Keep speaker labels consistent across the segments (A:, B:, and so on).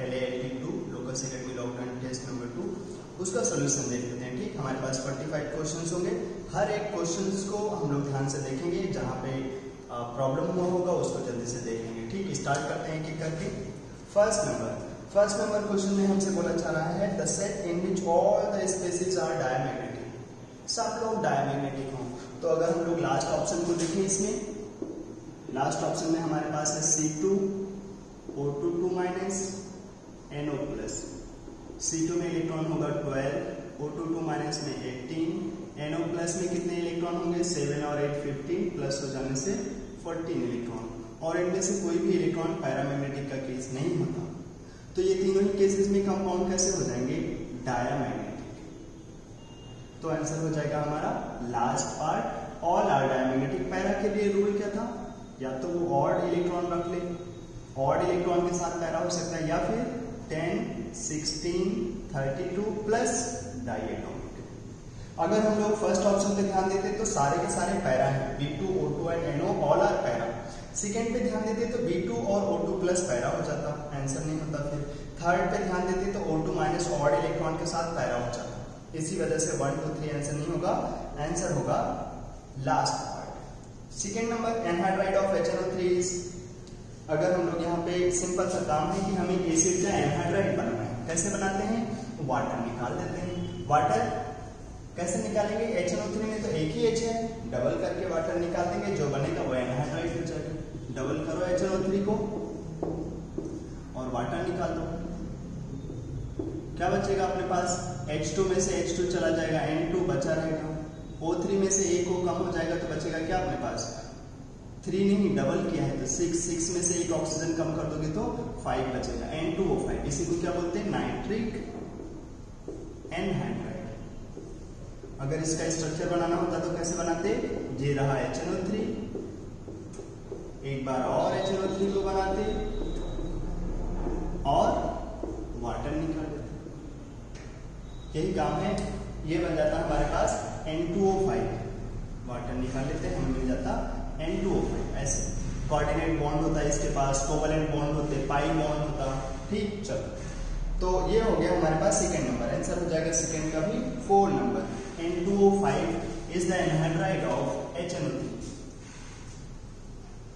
A: LALT2 Locus Academy lockdown test number 2 उसका solution देख लेते हैं। ठीक, हमारे पास 45 क्वेश्चंस होंगे। हर एक क्वेश्चंस को हम लोग ध्यान से देखेंगे, जहाँ पे प्रॉब्लम हुआ होगा उसको जल्दी से देखेंगे। ठीक, स्टार्ट करते हैं एक एक करके। फर्स्ट नंबर क्वेश्चन में हमसे बोला जा रहा है the set in which all the species are diamagnetic, सब लोग डायमैग्नेटिक हों। तो अगर हम लोग लास्ट ऑप्शन को देखें, इसमें लास्ट ऑप्शन में हमारे पास है C2 O2 2 minus NO plus. C2 में इलेक्ट्रॉन होगा 12, O2 2 माइनस में 18, NO प्लस में कितने इलेक्ट्रॉन होंगे 7 और 8 15, प्लस हो जाने से 14 इलेक्ट्रॉन। और इनमें से कोई भी इलेक्ट्रॉन पैरामैग्नेटिक का केस नहीं होता। तो ये तीनों ही केसेस में कंपाउंड कैसे हो जाएंगे, डायमैग्नेटिक। तो आंसर हो जाएगा हमारा last part, all are diamagnetic. Para के लिए रूल क्या था, या तो वो ऑड इलेक्ट्रॉन रख ले, ऑड इलेक्ट्रॉन के साथ पैरा हो सकता है, या फिर 10 16 32 प्लस डाइएटॉमिक। अगर हम लोग फर्स्ट ऑप्शन पे ध्यान देते तो सारे के सारे पैरा हैं, B2 O2 and NO all are para. Second पे ध्यान देते तो B2 और O2 प्लस पैरा हो जाता, आंसर नहीं होता। फिर थर्ड पे ध्यान देते तो O2 माइनस ऑड इलेक्ट्रॉन के साथ पैरा हो जाता। इसी वजह से 1 2 3 आंसर नहीं होगा, आंसर होगा last part. Second number anhydride of HNO3। अगर हम लोग यहाँ पे सिंपल सा काम है कि हमें एसिड का एनहाइड्राइड बनाना है, कैसे बनाते हैं, वाटर निकाल देते हैं। वाटर कैसे निकालेंगे, HNO3 में तो एक ही H है, डबल करके वाटर निकाल देंगे, जो बनेगा वो एनहाइड्राइड हो जाएगा। डबल करो HNO3 को और वाटर निकाल दो, क्या बचेगा अपने पास, H2 में से H2 चला जाएगा, N2 बचा रहेगा। O3 में से एक को कम हो जाएगा तो बचेगा क्या अपने पास, 3 नहीं, डबल किया है तो 6 में से एक ऑक्सीजन कम कर दोगे तो 5 बचेगा, N2O5। इसी को क्या बोलते हैं, नाइट्रिक एनहाइड्राइड। अगर इसका स्ट्रक्चर बनाना होता तो कैसे बनाते, ये रहा HNO3, एक बार और HNO3 को बनाते और वाटर निकाल देते, यही काम है। ये बन जाता है हमारे पास N2O5, वाटर निकाल लेते हैं, हमें मिल जाता N2O5। ऐसे कोऑर्डिनेट बॉन्ड होता है इसके पास, कोवलेंट बॉन्ड होते, पाई बॉन्ड होता। ठीक, चलो तो ये हो गया हमारे पास सेकंड नंबर, आंसर हो जाएगा सेकंड का भी 4 number. N2O5 is the anhydride of HNO3।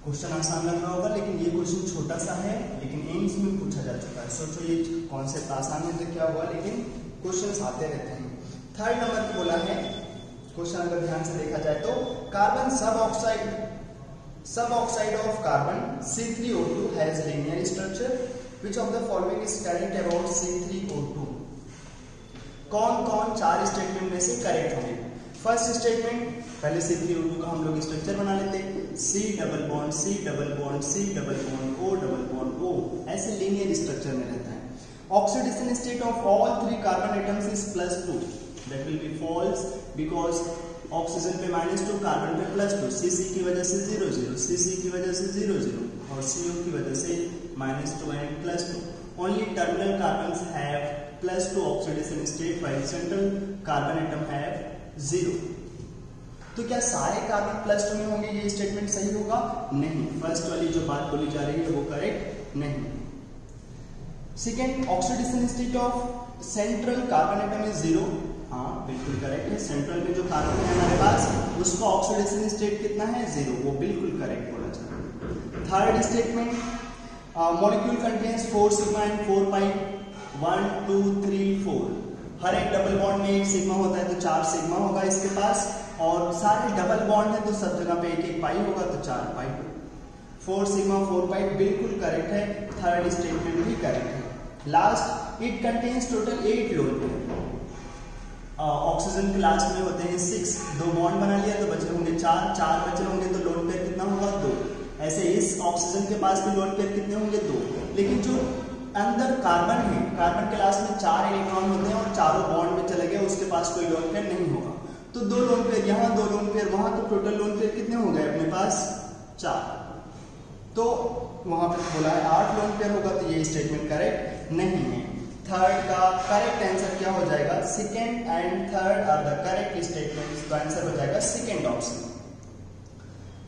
A: Question आसान लग रहा होगा, लेकिन ये क्वेश्चन छोटा सा है, लेकिन एम्स में पूछा जा चुका है। सोचो ये कॉन्सेप्ट आसान है तो क्या हुआ, लेकिन क्वेश्चन आते रहते हैं। थर्ड नंबर पे बोला है क्वेश्चन, अगर ध्यान से देखा जाए तो कार्बन सब oxide of carbon C3O2 has linear structure, which of the following is correct about C3O2। कौन कौन 4 स्टेटमेंट में से करेक्ट होंगे। फर्स्ट स्टेटमेंट, पहले C3O2 का हम लोग स्ट्रक्चर बना लेते हैं, C double bond C double bond C double bond O double bond O, ऐसे लीनियर स्ट्रक्चर में रहता है। Oxidation state of all 3 carbon atoms is +2, that will be false because oxygen पे -2, कार्बन पे +2, CC की वजह से 0 0, CC की वजह से 0 0 और CO की वजह से -2 and +2। Only terminal carbons have +2 oxidation state, while central carbon atom have 0। तो क्या सारे कार्बन +2 में होंगे, ये स्टेटमेंट सही होगा, नहीं। फर्स्ट वाली जो बात बोली जा रही है वो करेक्ट नहीं। Second, oxidation state of central carbon atom is 0, हाँ बिल्कुल करेक्ट है। सेंट्रल में जो कार्बन है हमारे पास उसका ऑक्सीडेशन स्टेट कितना है, 0, वो बिल्कुल करेक्ट बोला जाए। Third statement, molecule contains 4 sigma and 4 पाई, 1 2 3 4, हर एक डबल बॉन्ड में 1 सिग्मा होता है तो 4 सिग्मा होगा इसके पास, और सारे डबल बॉन्ड है तो सब जगह पे 1 1 पाई होगा तो 4 पाई। 4 सिग्मा 4 पाई बिल्कुल करेक्ट है, थर्ड स्टेटमेंट भी करेक्ट है। Last, it contains total 8 lone pair. Oxygen के लास्ट में होते हैं 6, 2 बॉन्ड बना लिया तो बचे होंगे 4 बचे होंगे तो लोन पेयर कितना होगा, 2। ऐसे इस ऑक्सीजन के पास भी लोन पेयर कितने होंगे, 2। लेकिन जो अंदर कार्बन है, कार्बन के लास्ट में 4 इलेक्ट्रॉन होते हैं और चारों बॉन्ड में चले गए, उसके पास कोई लोन पेयर नहीं होगा। तो 2 लोन पेयर यहाँ, 2 लोन पेयर वहां, तो टोटल लोन पेयर कितने हो गए अपने पास, 4। तो वहां पर बोला है 8 लोन पेयर होगा, तो ये स्टेटमेंट करेक्ट नहीं है। थर्ड का करेक्ट आंसर क्या हो जाएगा, second and third are the correct statements, तो आंसर हो जाएगा second option.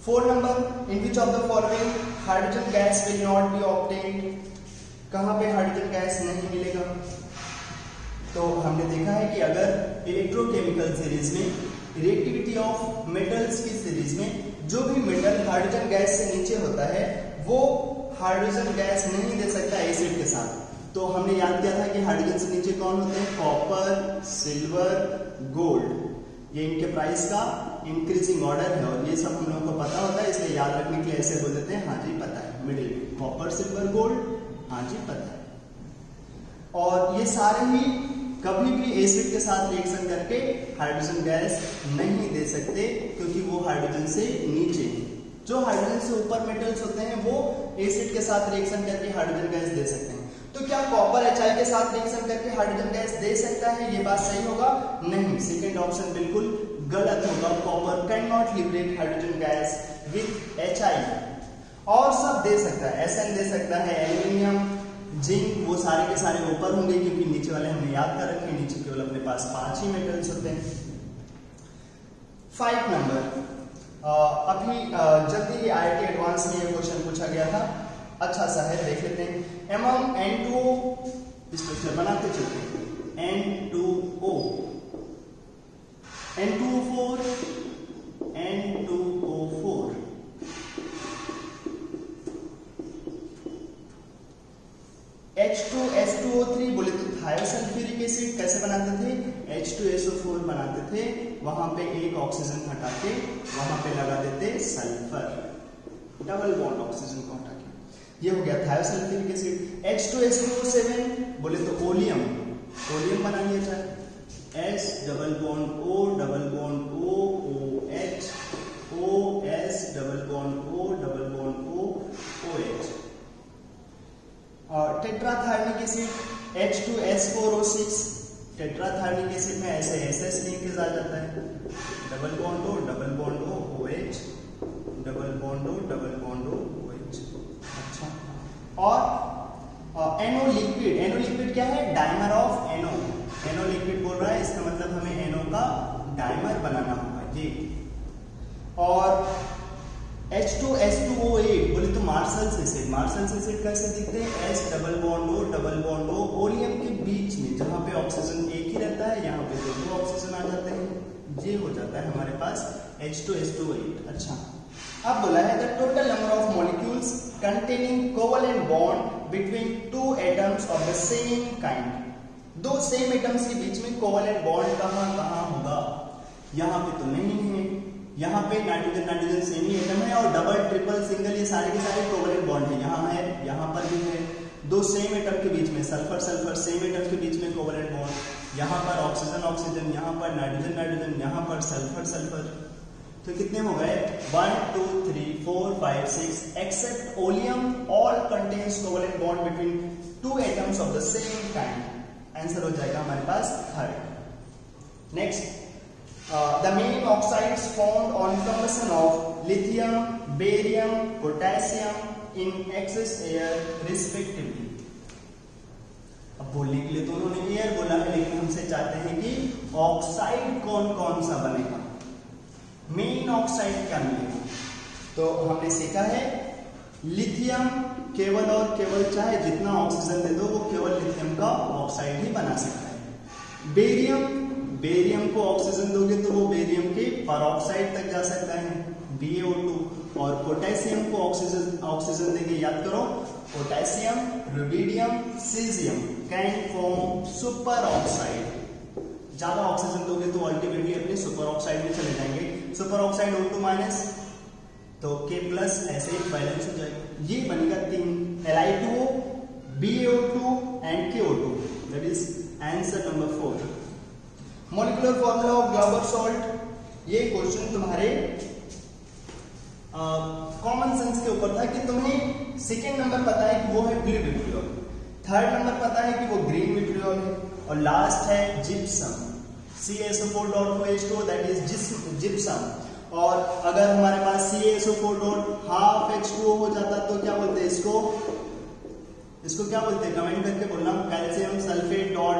A: 4 number, in which of the following hydrogen gas will not be obtained. कहाँ पे हाइड्रोजन गैस नहीं मिलेगा? तो हमने देखा है कि अगर इलेक्ट्रोकेमिकल सीरीज में रिएक्टिविटी ऑफ मेटल्स की सीरीज में जो भी मेटल हाइड्रोजन गैस से नीचे होता है वो हाइड्रोजन गैस नहीं दे सकता एसिड के साथ। तो हमने याद किया था कि हाइड्रोजन से नीचे कौन होते हैं? Copper, silver, gold. ये इनके प्राइस का इंक्रीजिंग ऑर्डर है और ये सब हम लोगों को पता होता है, इसलिए याद रखने के लिए ऐसे बोल देते हैं हाँ जी पता है। मिडिल में कॉपर, सिल्वर, गोल्ड, हाँ जी पता है। और ये सारे ही कभी भी एसिड के साथ रिएक्शन करके हाइड्रोजन गैस नहीं दे सकते क्योंकि वो हाइड्रोजन से नीचे है। जो हाइड्रोजन से ऊपर मेटल्स होते हैं वो एसिड के साथ रिएक्शन करके हाइड्रोजन गैस दे सकते हैं। तो क्या कॉपर HI के साथ रिएक्शन करके हाइड्रोजन गैस दे सकता है? ये बात सही होगा? नहीं, सेकंड ऑप्शन बिल्कुल गलत होगा। Copper can not liberate hydrogen gas with HI। और सब दे सकता है, SN दे सकता है, एल्यूमिनियम, जिंक, वो सारे के सारे ऊपर होंगे क्योंकि नीचे वाले हमने याद कर रखे, नीचे केवल अपने पास 5 ही मेटल्स होते हैं। 5 नंबर अभी जल्दी ही IIT एडवांस में ये क्वेश्चन पूछा गया था, अच्छा सा है, देख लेते हैं। एमोंग N2O, इस क्वेश्चन बनाते चलते हैं। N2O, N2O4, N2O4, H2S2O3 बोले तो थायोसल्फ्यूरिक एसिड कैसे बनाते थे? H2SO4 बनाते थे, वहां पे एक ऑक्सीजन हटा के वहां पे लगा देते सल्फर, डबल बॉन्ड ऑक्सीजन को हटा के, ये हो गया थायोसल्फ्यूरिक एसिड। H2SO7 बोले तो ओलियम, ओलियम बना लिया जाए, S double bond O double bond O OH, OS double bond O double bond O OH। और टेट्राथार्निक एसिड H2S4O6, टेट्राथार्निक एसिड में ऐसे SS लिंकेज आ जाता है, double bond O double bond O OH, double bond O double bond O OH। अच्छा, और NO liquid, NO liquid क्या है? Dimer of NO, NO liquid बोल रहा है, इसका मतलब हमें NO का डाइमर बनाना होगा ये। और H2S2O8 बोले तो मार्शल्स एसिड, मार्शल्स एसिड कैसे दिखते हैं? S double bond O double bond O, oleum के बीच में जहां पे ऑक्सीजन एक ही रहता है, यहाँ पे दो ऑक्सीजन आ जाते हैं, ये हो जाता है हमारे पास H2S2O8। अच्छा, अब बोला है the total number of molecules containing covalent bond between two atoms of the same kind. दो सेम एटम्स के बीच में कोवेलेंट बॉन्ड कहाँ कहाँ होगा? यहाँ पे तो नहीं है, यहाँ पे नाइट्रोजन नाइट्रोजन सेम ही एटम है और डबल ट्रिपल सिंगल ये सारे के सारे कोवेलेंट बॉन्ड है, यहाँ है, यहाँ पर भी है। दो सेम एटम के बीच में सल्फर सल्फर सेम एटम के बीच में कोवेलेंट बॉन्ड, यहाँ पर ऑक्सीजन ऑक्सीजन, यहाँ पर नाइट्रोजन नाइट्रोजन, यहाँ पर सल्फर सल्फर। तो कितने हो गए? 1 2 3 4 5 6 except helium all contains covalent bond between two atoms of the same kind. Answer हो जाएगा हमारे पास third. Next, the main oxides formed on formation of lithium, barium, potassium in excess air respectively। अब बोलने के लिए तो उन्होंने एयर बोला है, लेकिन हमसे चाहते हैं कि ऑक्साइड कौन कौन सा बनेगा, मेन ऑक्साइड क्या मिलेगा। तो हमने सीखा है लिथियम केवल और केवल चाहे जितना ऑक्सीजन दे दो वो केवल लिथियम का ऑक्साइड ही बना सकता है। बेरियम, बेरियम को ऑक्सीजन दोगे तो वो बेरियम के परऑक्साइड तक जा सकता है, BaO2। और पोटेशियम को ऑक्सीजन देके याद करो, potassium, rubidium, caesium can form super oxide. ज्यादा ऑक्सीजन दोगे तो अल्टीमेटली अपने सुपर ऑक्साइड में चले जाएंगे। सुपर ऑक्साइड O2 माइनस तो K प्लस, ऐसे ही बैलेंस हो जाएगा। ये बनेगा 3 Li2O, BaO2 and KO2, that is answer number 4। Molecular formula of Glauber salt, ये क्वेश्चन तुम्हारे कॉमन सेंस के ऊपर था कि तुम्हें सेकेंड नंबर पता है कि वो है ब्लू विट्रियोल, थर्ड नंबर पता है कि वो ग्रीन विट्रियोल है, और लास्ट है gypsum, CaSO4.2H2, that is gypsum. और अगर हमारे पास CaSO4.12H2O हो जाता तो क्या बोलते हैं इसको क्या बोलते हैं? कमेंट करके बोलना। Calcium sulphate dot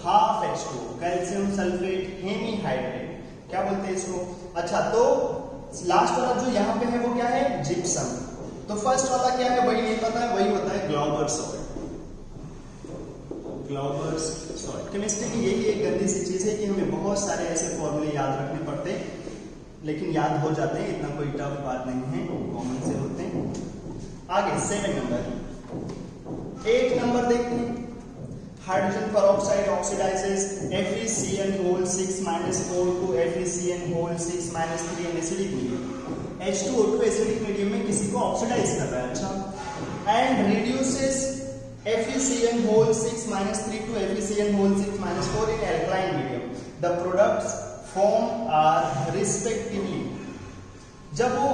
A: half H2O, calcium sulphate hemihydrate, क्या बोलते हैं इसको? अच्छा, तो लास्ट वाला जो यहाँ पे है वो क्या है? जिप्सम। तो फर्स्ट वाला क्या है वही नहीं पता है, वही होता है ग्लाउबर सॉल्ट। ग्लाउबर्स सॉल्ट। केमिस्ट्री की यही एक गंदी सी चीज है कि हमें बहुत सारे ऐसे फॉर्मूले याद रखने पड़ते हैं, लेकिन याद हो जाते हैं, इतना कोई टफ बात नहीं है, कॉमन से होते हैं। आगे 7 नंबर, 8 नंबर देखते हैं। Hydrogen peroxide oxidizes FeCN6 - 4 to FeCN6 - 3 an acidic medium. H2O2 acidic medium में किसी को ऑक्सीडाइज कर रहा है, अच्छा, and reduces FeCN6 - 3 to FeCN6 - 4 in alkaline medium. The products formed are respectively। जब वो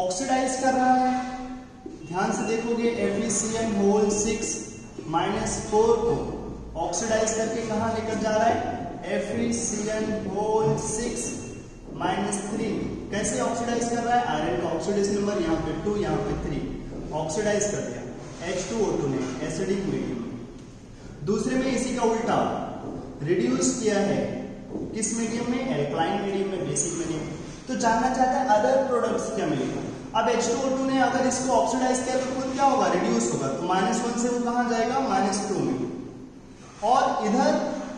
A: ऑक्सीडाइज कर रहा है, ध्यान से देखोगे, FeCN6 - 4 को ऑक्सीडाइज करके कहां लेकर जा रहा है, FeCN6 - 3। कैसे ऑक्सीडाइज कर रहा है, आयरन का ऑक्सीडेशन नंबर यहाँ पे 2, यहाँ पे 3, ऑक्सीडाइज कर दिया H2O2 ने एसिडिक मीडियम। दूसरे में इसी का उल्टा रिड्यूस किया है, किस मीडियम में, एल्कलाइन मीडियम में, बेसिक मीडियम। तो जानना चाहता है अदर प्रोडक्ट्स क्या मिलेगा। अब H2O2 ने अगर इसको ऑक्सीडाइज किया तो खुद क्या होगा, रिड्यूस होगा, तो -1 से वो कहां जाएगा, -2 में। और इधर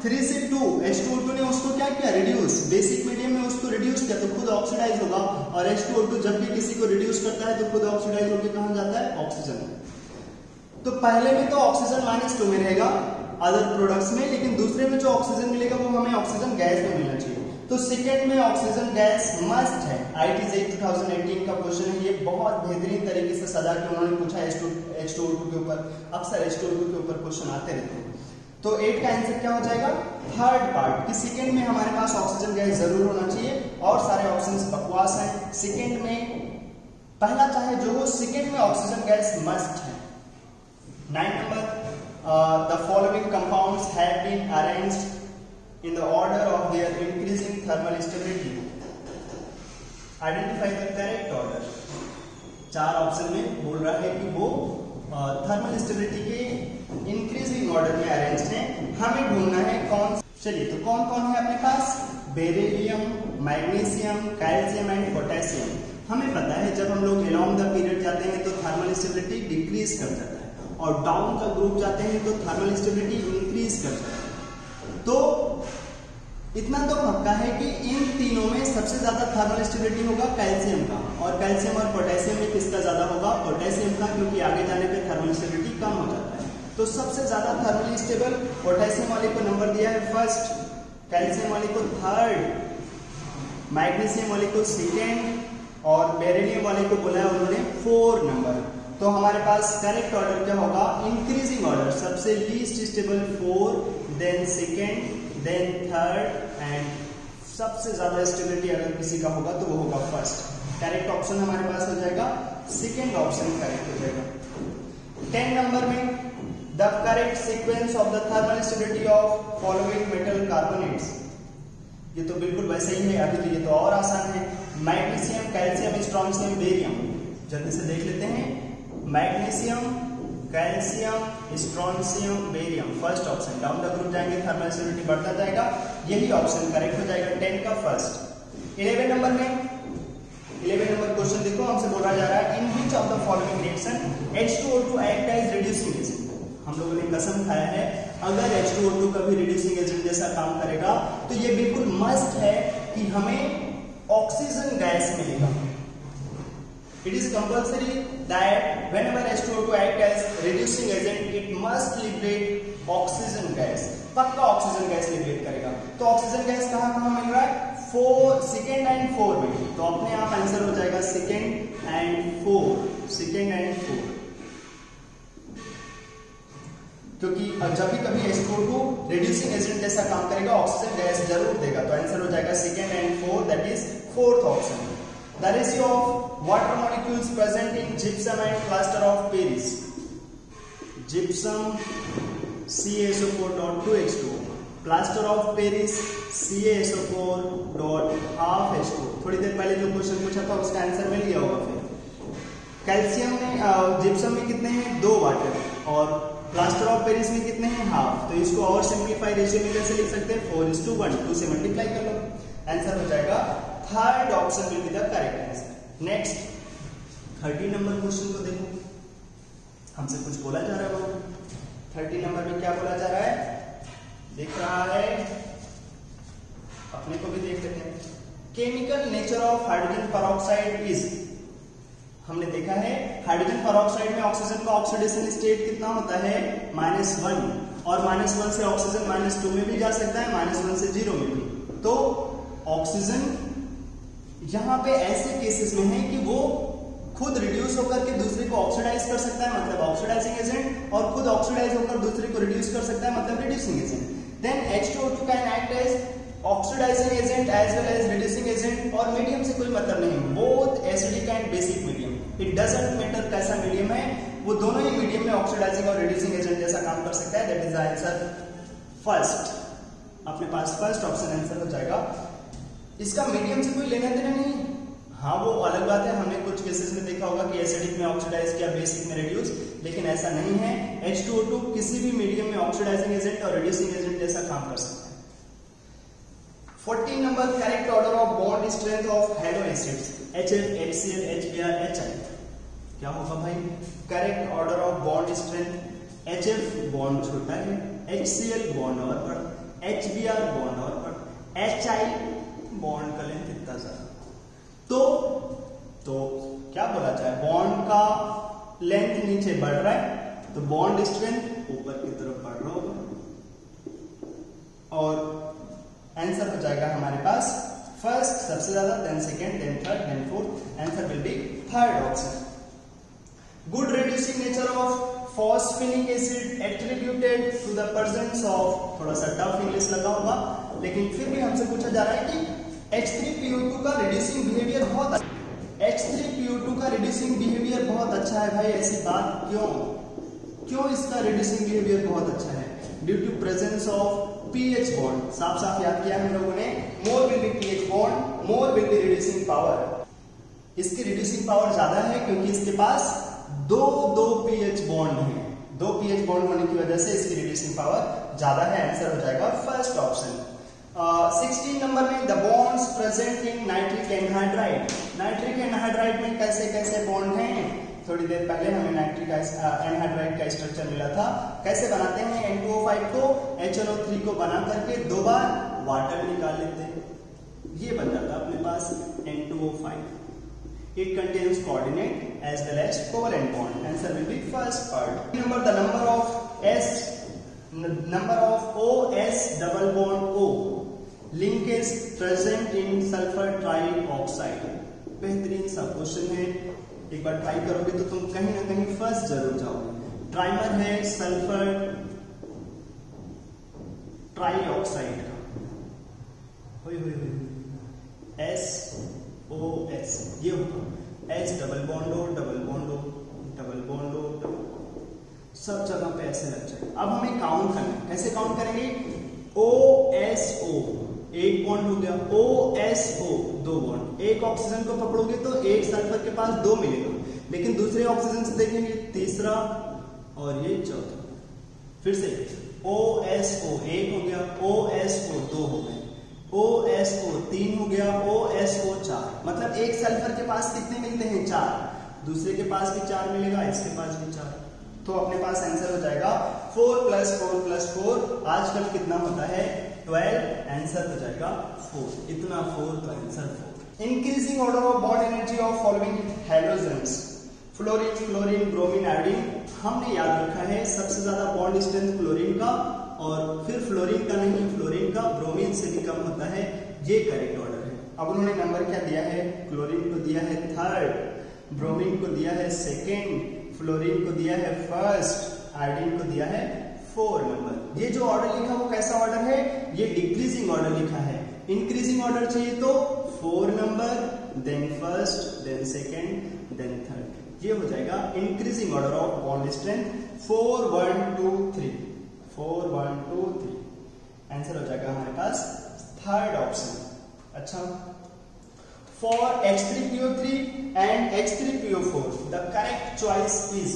A: 3 से 2 H2O2 ने उसको क्या किया, रिड्यूस, बेसिक मीडियम में उसको रिड्यूस किया तो खुद ऑक्सीडाइज होगा। और H2O2 जब भी किसी को रिड्यूस करता है तो खुद ऑक्सीडाइज होकर कहां जाता है, ऑक्सीजन। तो पहले में तो ऑक्सीजन -2 में रहेगा अदर प्रोडक्ट्स में, लेकिन दूसरे में जो ऑक्सीजन मिलेगा वो हमें ऑक्सीजन गैस में मिलना चाहिए। तो सेकेंड में ऑक्सीजन गैस मस्ट है। IIT 2018 का क्वेश्चन है, ये बहुत बेहतरीन तरीके से सजा के उन्होंने पूछा H2O2 के ऊपर। अक्सर H2O2 के ऊपर क्वेश्चन आते रहते हैं। तो 8 का आंसर क्या हो जाएगा, थर्ड पार्ट कि सेकेंड में हमारे पास ऑक्सीजन गैस जरूर होना चाहिए, और सारे ऑप्शंस बकवास हैं। सेकेंड में पहला चाहे जो हो, सेकेंड में ऑक्सीजन गैस मस्ट है। 9 number, the following compounds have been arranged in the order of their increasing thermal stability. Identify the correct order. 4 option में बोल रहा है कि वो थर्मल स्टेबिलिटी के इंक्रीजिंग ऑर्डर में अरेंज है। हमें ढूंढना है कौन। चलिए, तो कौन कौन है अपने पास, beryllium, magnesium, calcium and potassium. हमें पता है जब हम लोग अलोंग द पीरियड जाते हैं तो थर्मल स्टेबिलिटी डिक्रीज कर जाता है, और डाउन का ग्रुप जाते हैं तो थर्मल स्टेबिलिटी इंक्रीज कर जाता है। तो इतना तो पक्का है कि इन तीनों में सबसे ज्यादा थर्मल स्टेबिलिटी होगा कैल्शियम का, और कैल्शियम और पोटेशियम में किसका ज्यादा होगा, पोटेशियम का, क्योंकि आगे जाने पे थर्मल स्टेबिलिटी कम हो जाता है। तो सबसे ज्यादा थर्मली स्टेबल पोटेशियम वाले को नंबर दिया है फर्स्ट, कैल्शियम वाले को थर्ड, मैग्नीशियम वाले को सेकेंड, और बेरिलियम वाले को बोला है उन्होंने 4 नंबर। तो हमारे पास करेक्ट ऑर्डर क्या होगा, इंक्रीजिंग ऑर्डर, सबसे least stable 4, then second, then third, and सबसे ज्यादा स्टेबिलिटी अगर किसी का होगा तो वो होगा फर्स्ट। करेक्ट ऑप्शन हमारे पास हो जाएगा सेकेंड ऑप्शन करेक्ट हो जाएगा। 10 नंबर में the correct sequence of the thermal stability of following metal carbonates. ये तो बिल्कुल वैसे ही है, अभी तो ये तो और आसान है। मैग्नीशियम, कैल्शियम, स्ट्रोंशियम, बेरियम, जल्दी से देख लेते हैं। Magnesium, calcium, strontium, barium, first option. Down the group जाएंगे थर्मल स्टेबिलिटी बढ़ता जाएगा, यही ऑप्शन करेक्ट हो जाएगा 10 का फर्स्ट। 11 नंबर में 11 नंबर क्वेश्चन देखो, हमसे बोला जा रहा है in which of the following reaction H2O2 act as reducing agent. हम लोगों ने कसम खाया है अगर H2O2 कभी रिड्यूसिंग एजेंट जैसा काम करेगा तो ये बिल्कुल मस्ट है कि हमें ऑक्सीजन गैस मिलेगा। It is compulsory that whenever H2O2 act as reducing agent, it must liberate oxygen gas. पक्का ऑक्सीजन गैस लिबरेट करेगा। तो ऑक्सीजन गैस कहाँ कहाँ मिल रहा है, 4, सेकेंड एंड 4 में। तो अपने आप आंसर हो जाएगा सेकेंड एंड 4, सेकेंड एंड 4, क्योंकि जब भी कभी H2O2 रिड्यूसिंग एजेंट जैसा काम करेगा ऑक्सीजन गैस जरूर देगा। तो आंसर हो जाएगा second and 4, that is fourth option. The ratio of water molecules present in gypsum and plaster of Paris. Gypsum CaSO4.2H2O, plaster of Paris CaSO4.half H2O। थोड़ी देर पहले जो क्वेश्चन पूछा था उसका आंसर मिल गया होगा। फिर कैल्शियम में, जिप्सम में कितने हैं, 2 वाटर, और प्लास्टर ऑफ पेरिस में कितने हैं, हाफ। तो इसको और सिंप्लीफाई रेशियो में कैसे लिख सकते हैं, 4:1, 2 से मल्टीप्लाई कर लो, आंसर हो जाएगा third option will be the correct answer. Next 30 number question को देखो, हमसे कुछ बोला जा रहा है। 13 नंबर में क्या बोला जा रहा है, दिख रहा है, अपने को भी देख लेते हैं। Chemical nature of hydrogen peroxide is, हमने देखा है हाइड्रोजन पेरोक्साइड में ऑक्सीजन का ऑक्सीडेशन स्टेट कितना होता है, -1, और -1 से ऑक्सीजन -2 में भी जा सकता है, -1 से 0 में भी। तो ऑक्सीजन यहां पे ऐसे केसेस में है कि वो खुद रिड्यूस होकर के दूसरे को ऑक्सीडाइज कर सकता है, मतलब ऑक्सीडाइजिंग एजेंट, और खुद ऑक्सीडाइज होकर दूसरे को रिड्यूस कर सकता है, मतलब reducing agent. Then H2O2 can act as oxidising agent as well as reducing agent, और मीडियम से कोई मतलब नहीं, both acidic and basic medium, it doesn't matter कैसा मीडियम है, वो दोनों ही मीडियम में ऑक्सीडाइजिंग और रिड्यूसिंग एजेंट जैसा काम कर सकता है। That is the answer first, अपने पास फर्स्ट ऑप्शन आंसर हो जाएगा। इसका मीडियम से कोई लेना देना नहीं, हाँ वो अलग बात है, हमने कुछ केसेस में देखा होगा कि एसिडिक में ऑक्सीडाइज किया, बेसिक में रिड्यूस, लेकिन ऐसा नहीं है। H2O2 किसी भी मीडियम में ऑक्सीडाइजिंग एजेंट और रिड्यूसिंग एजेंट जैसा काम कर सकता है। 14 number, correct order of bond strength of halo acids HF, HCl, HBr, HI, क्या होगा भाई, correct order of bond strength, HF bond छोटा है, HCl बॉन्ड और बड़ा, HBr बॉन्ड और बड़ा, HI बॉन्ड का लेंथ इतना ज्यादा। तो क्या बोला जाए, बॉन्ड का लेंथ नीचे बढ़ रहा है तो बॉन्ड स्ट्रेंथ ऊपर की तरफ बढ़ रहा होगा, और आंसर हो जाएगा हमारे पास फर्स्ट सबसे ज्यादा, then second, then third, then fourth, answer will be third option. Good reducing nature of phosphinic acid attributed to the presence of, थोड़ा सा टफ इंग्लिश लगा होगा, लेकिन फिर भी हमसे पूछा जा रहा है कि H3PO2 का रिड्यूसिंग बिहेवियर बहुत अच्छा, H3PO2 का रिड्यूसिंग बिहेवियर बहुत अच्छा है भाई, ऐसी बात क्यों इसका रिड्यूसिंग बिहेवियर बहुत अच्छा है, due to presence of pH bond, साफ साफ याद किया हम लोगों ने, more will be pH bond, more will be reducing power, इसकी रिड्यूसिंग पावर ज्यादा है क्योंकि इसके पास दो pH बॉन्ड है, 2 pH बॉन्ड होने की वजह से इसकी रिड्यूसिंग पावर ज्यादा है, आंसर हो जाएगा फर्स्ट ऑप्शन। 16 नंबर में the bonds present in nitric anhydride, nitric anhydride में कैसे कैसे बॉन्ड हैं, थोड़ी देर पहले हमें नाइट्रिक एनहाइड्राइड का स्ट्रक्चर मिला था, कैसे बनाते हैं, N2O5 को HNO3 को बना करके 2 बार वाटर निकाल लेते हैं, ये बन जाता है अपने पास N2O5, it contains coordinate as well as covalent bond, answer will be first part। number, the number of OS double bond O linkage present in sulfur trioxide, बेहतरीन सा क्वेश्चन है, एक बार ट्राई करोगे तो तुम कहीं ना कहीं फर्स्ट जरूर जाओगे। ट्राइमर है सल्फर ट्राइऑक्साइड का, SOS, ये होगा H double bond O double bond O double bond O double, सब जगह पे ऐसे लग जाएगा। अब हमें काउंट करना है, कैसे काउंट करेंगे, OSO एक बॉन्ड हो गया, OSO 2 बॉन्ड, एक ऑक्सीजन को पकड़ोगे तो एक सल्फर के पास 2 मिलेगा, लेकिन दूसरे ऑक्सीजन से देखेंगे तीसरा और ये चौथा, फिर से OSO 1 हो गया, OSO 2 हो गए, OSO 3 हो गया, OSO 4, मतलब एक सल्फर के पास कितने मिलते हैं, 4, दूसरे के पास भी 4 मिलेगा, इसके पास भी 4, तो अपने पास आंसर हो जाएगा 4 + 4 + 4, आजकल कितना होता है 12, आंसर हो जाएगा 4, इतना 4 तो answer 4। Increasing order of bond energy of following halogens, fluorine, chlorine, bromine, iodine, हमने याद रखा है सबसे ज्यादा बॉन्ड स्ट्रेंथ क्लोरीन का, और फिर फ्लोरीन का नहीं, फ्लोरीन का ब्रोमीन से भी कम होता है, ये करेक्ट ऑर्डर है। अब उन्होंने नंबर क्या दिया है, क्लोरीन को दिया है 3rd, ब्रोमीन को दिया है 2nd, फ्लोरीन को दिया है 1st, आयोडीन को दिया है 4 नंबर। ये जो ऑर्डर लिखा वो कैसा ऑर्डर है, ये डिक्रीजिंग ऑर्डर लिखा है, इंक्रीजिंग ऑर्डर चाहिए तो 4 number, then 1st, then 2nd, then 3rd, ये हो जाएगा increasing order of bond strength 4 1 2 3, 4 1 2 3, answer हो जाएगा हमारे पास 3rd ऑप्शन। अच्छा, for H3PO3 and H3PO4 the correct choice is,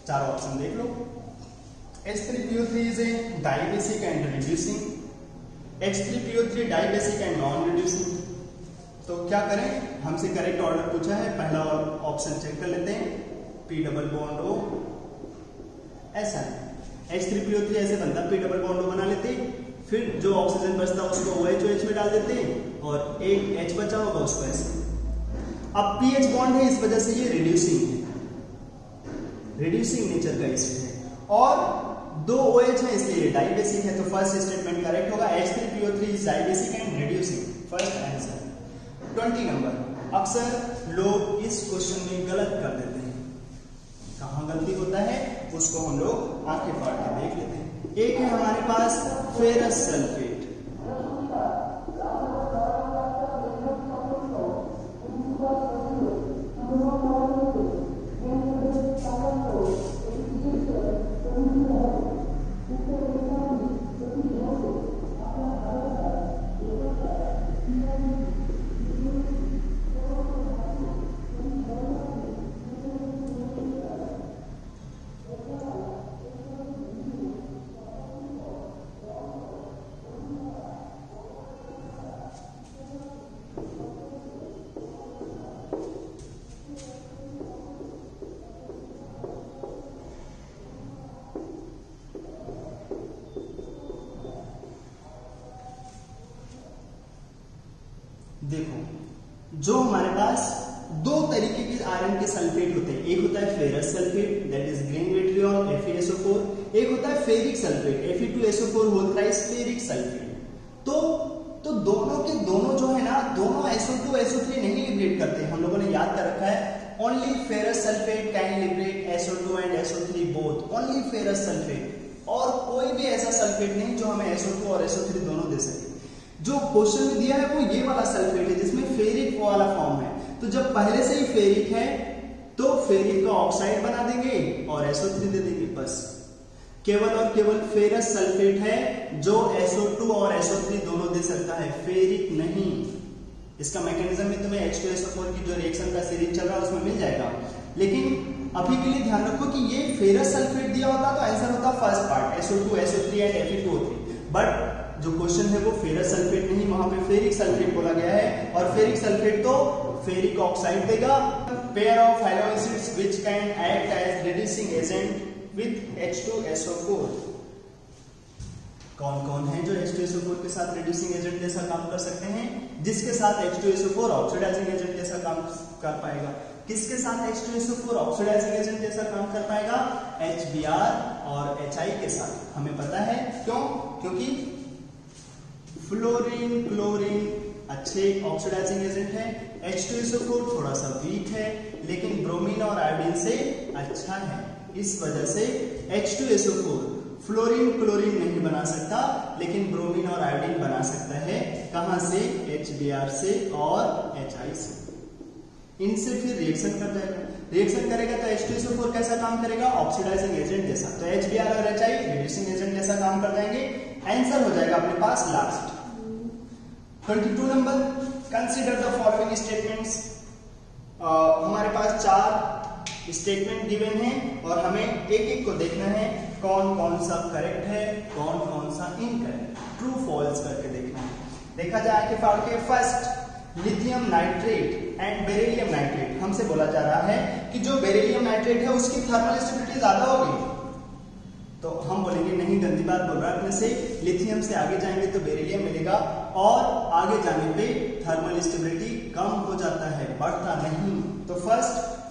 A: चार ऑप्शन देख लो, H3PO3 is a dibasic and reducing, H3PO3 dibasic and non-reducing, तो क्या करें, हमसे करेक्ट ऑर्डर पूछा है, पहला ऑप्शन चेक कर लेते हैं, P डबल बॉन्ड O, ऐसा H3PO3 ऐसे बनता, P डबल बॉन्ड बना लेते, फिर जो ऑक्सीजन बचता उसको OH में डाल देते और एक H बचा होगा उसको ऐसे। अब पीएच बॉन्ड है, इस वजह से ये रिड्यूसिंग है, रिड्यूसिंग नेचर का एसिड है, और दो OH है इसलिए ये डाइबेसिक है। तो फर्स्ट स्टेटमेंट करेक्ट होगा, H3PO3 is dibasic and reducing, first answer. 20 number, अक्सर लोग इस क्वेश्चन में गलत कर देते हैं, कहां गलती होता है उसको हम लोग आंखें फाड़ के देख लेते हैं। एक है हमारे पास फेरस सल्फेट, देखो जो हमारे पास दो तरीके के आयरन के सल्फेट होते हैं, एक होता है ferrous sulphate that is green vitriol FeSO4, एक होता है ferric sulphate Fe2SO4 whole thrice ferric sulphate. तो दोनों के दोनों जो है ना, दोनों SO2 SO3 नहीं लिबरेट करते, हम लोगों ने याद कर रखा है। Only ferrous sulphate can liberate SO2 and SO3 both, only ferrous sulphate, और कोई भी ऐसा सल्फेट नहीं जो हमें SO2 और SO3 दोनों दे सके। जो क्वेश्चन में दिया है वो ये वाला सल्फेट है जिसमें फेरिक वाला फॉर्म है, तो जब पहले से ही फेरिक है तो फेरिक का ऑक्साइड बना देंगे और SO3 दे देंगे, बस। केवल और केवल फेरस सल्फेट है जो SO2 और SO3 दोनों दे सकता है, फेरिक नहीं। इसका मैकेनिज्म में तुम्हें H2SO4 की जो रिएक्शन का सीरीज चल रहा है उसमें मिल जाएगा, लेकिन अभी के लिए ध्यान रखो कि ये फेरस सल्फेट दिया होता तो आंसर होता first part SO2 SO3 and Fe2O3, but जो क्वेश्चन है वो फेरस सल्फेट नहीं, वहां पे फेरिक सल्फेट बोला गया है, और फेरिक सल्फेट तो फेरिक ऑक्साइड देगा। Pair of halo acids which can act as reducing agent with H2SO4, कौन कौन है जो H2SO4 के साथ रिड्यूसिंग एजेंट जैसा काम कर सकते हैं? जिसके साथ H2SO4 ऑक्सीडाइजिंग एजेंट जैसा काम कर पाएगा। किसके साथ H2SO4 ऑक्सीडाइजिंग एजेंट जैसा काम कर पाएगा? HBr और HI के साथ। हमें पता है क्यों? क्योंकि फ्लोरीन क्लोरीन अच्छे ऑक्सीडाइजिंग एजेंट है, H2SO4 थोड़ा सा वीक है लेकिन ब्रोमीन और आयोडीन से अच्छा है, इस वजह से H2SO4 फ्लोरीन क्लोरीन नहीं बना सकता लेकिन ब्रोमीन और आयोडीन बना सकता है। कहां से? HBr से और HI से। इनसे फिर रिएक्शन कर जाएगा, रिएक्शन करेगा तो H2SO4 कैसा काम करेगा? ऑक्सीडाइजिंग एजेंट जैसा। तो HBr और HI रिड्यूसिंग एजेंट जैसा काम कर जाएंगे। आंसर हो जाएगा अपने पास last 22 number. Consider the following statements. हमारे पास 4 स्टेटमेंट गिवन है और हमें एक एक को देखना है कौन कौन सा करेक्ट है, कौन कौन सा इनकरेक्ट, ट्रू फॉल्स करके देखना है। देखा जाए कि फाड़ के first lithium nitrate and beryllium nitrate, हमसे बोला जा रहा है कि जो बेरिलियम नाइट्रेट है उसकी थर्मल स्टेबिलिटी ज्यादा होगी, तो हम बोलेंगे नहीं, गंदी बात बोल रहा है अपने से। लिथियम से आगे जाएंगे तो बेरिलियम मिलेगा और आगे जाने पे थर्मल स्टेबिलिटी कम हो जाता है, बढ़ता नहीं। तो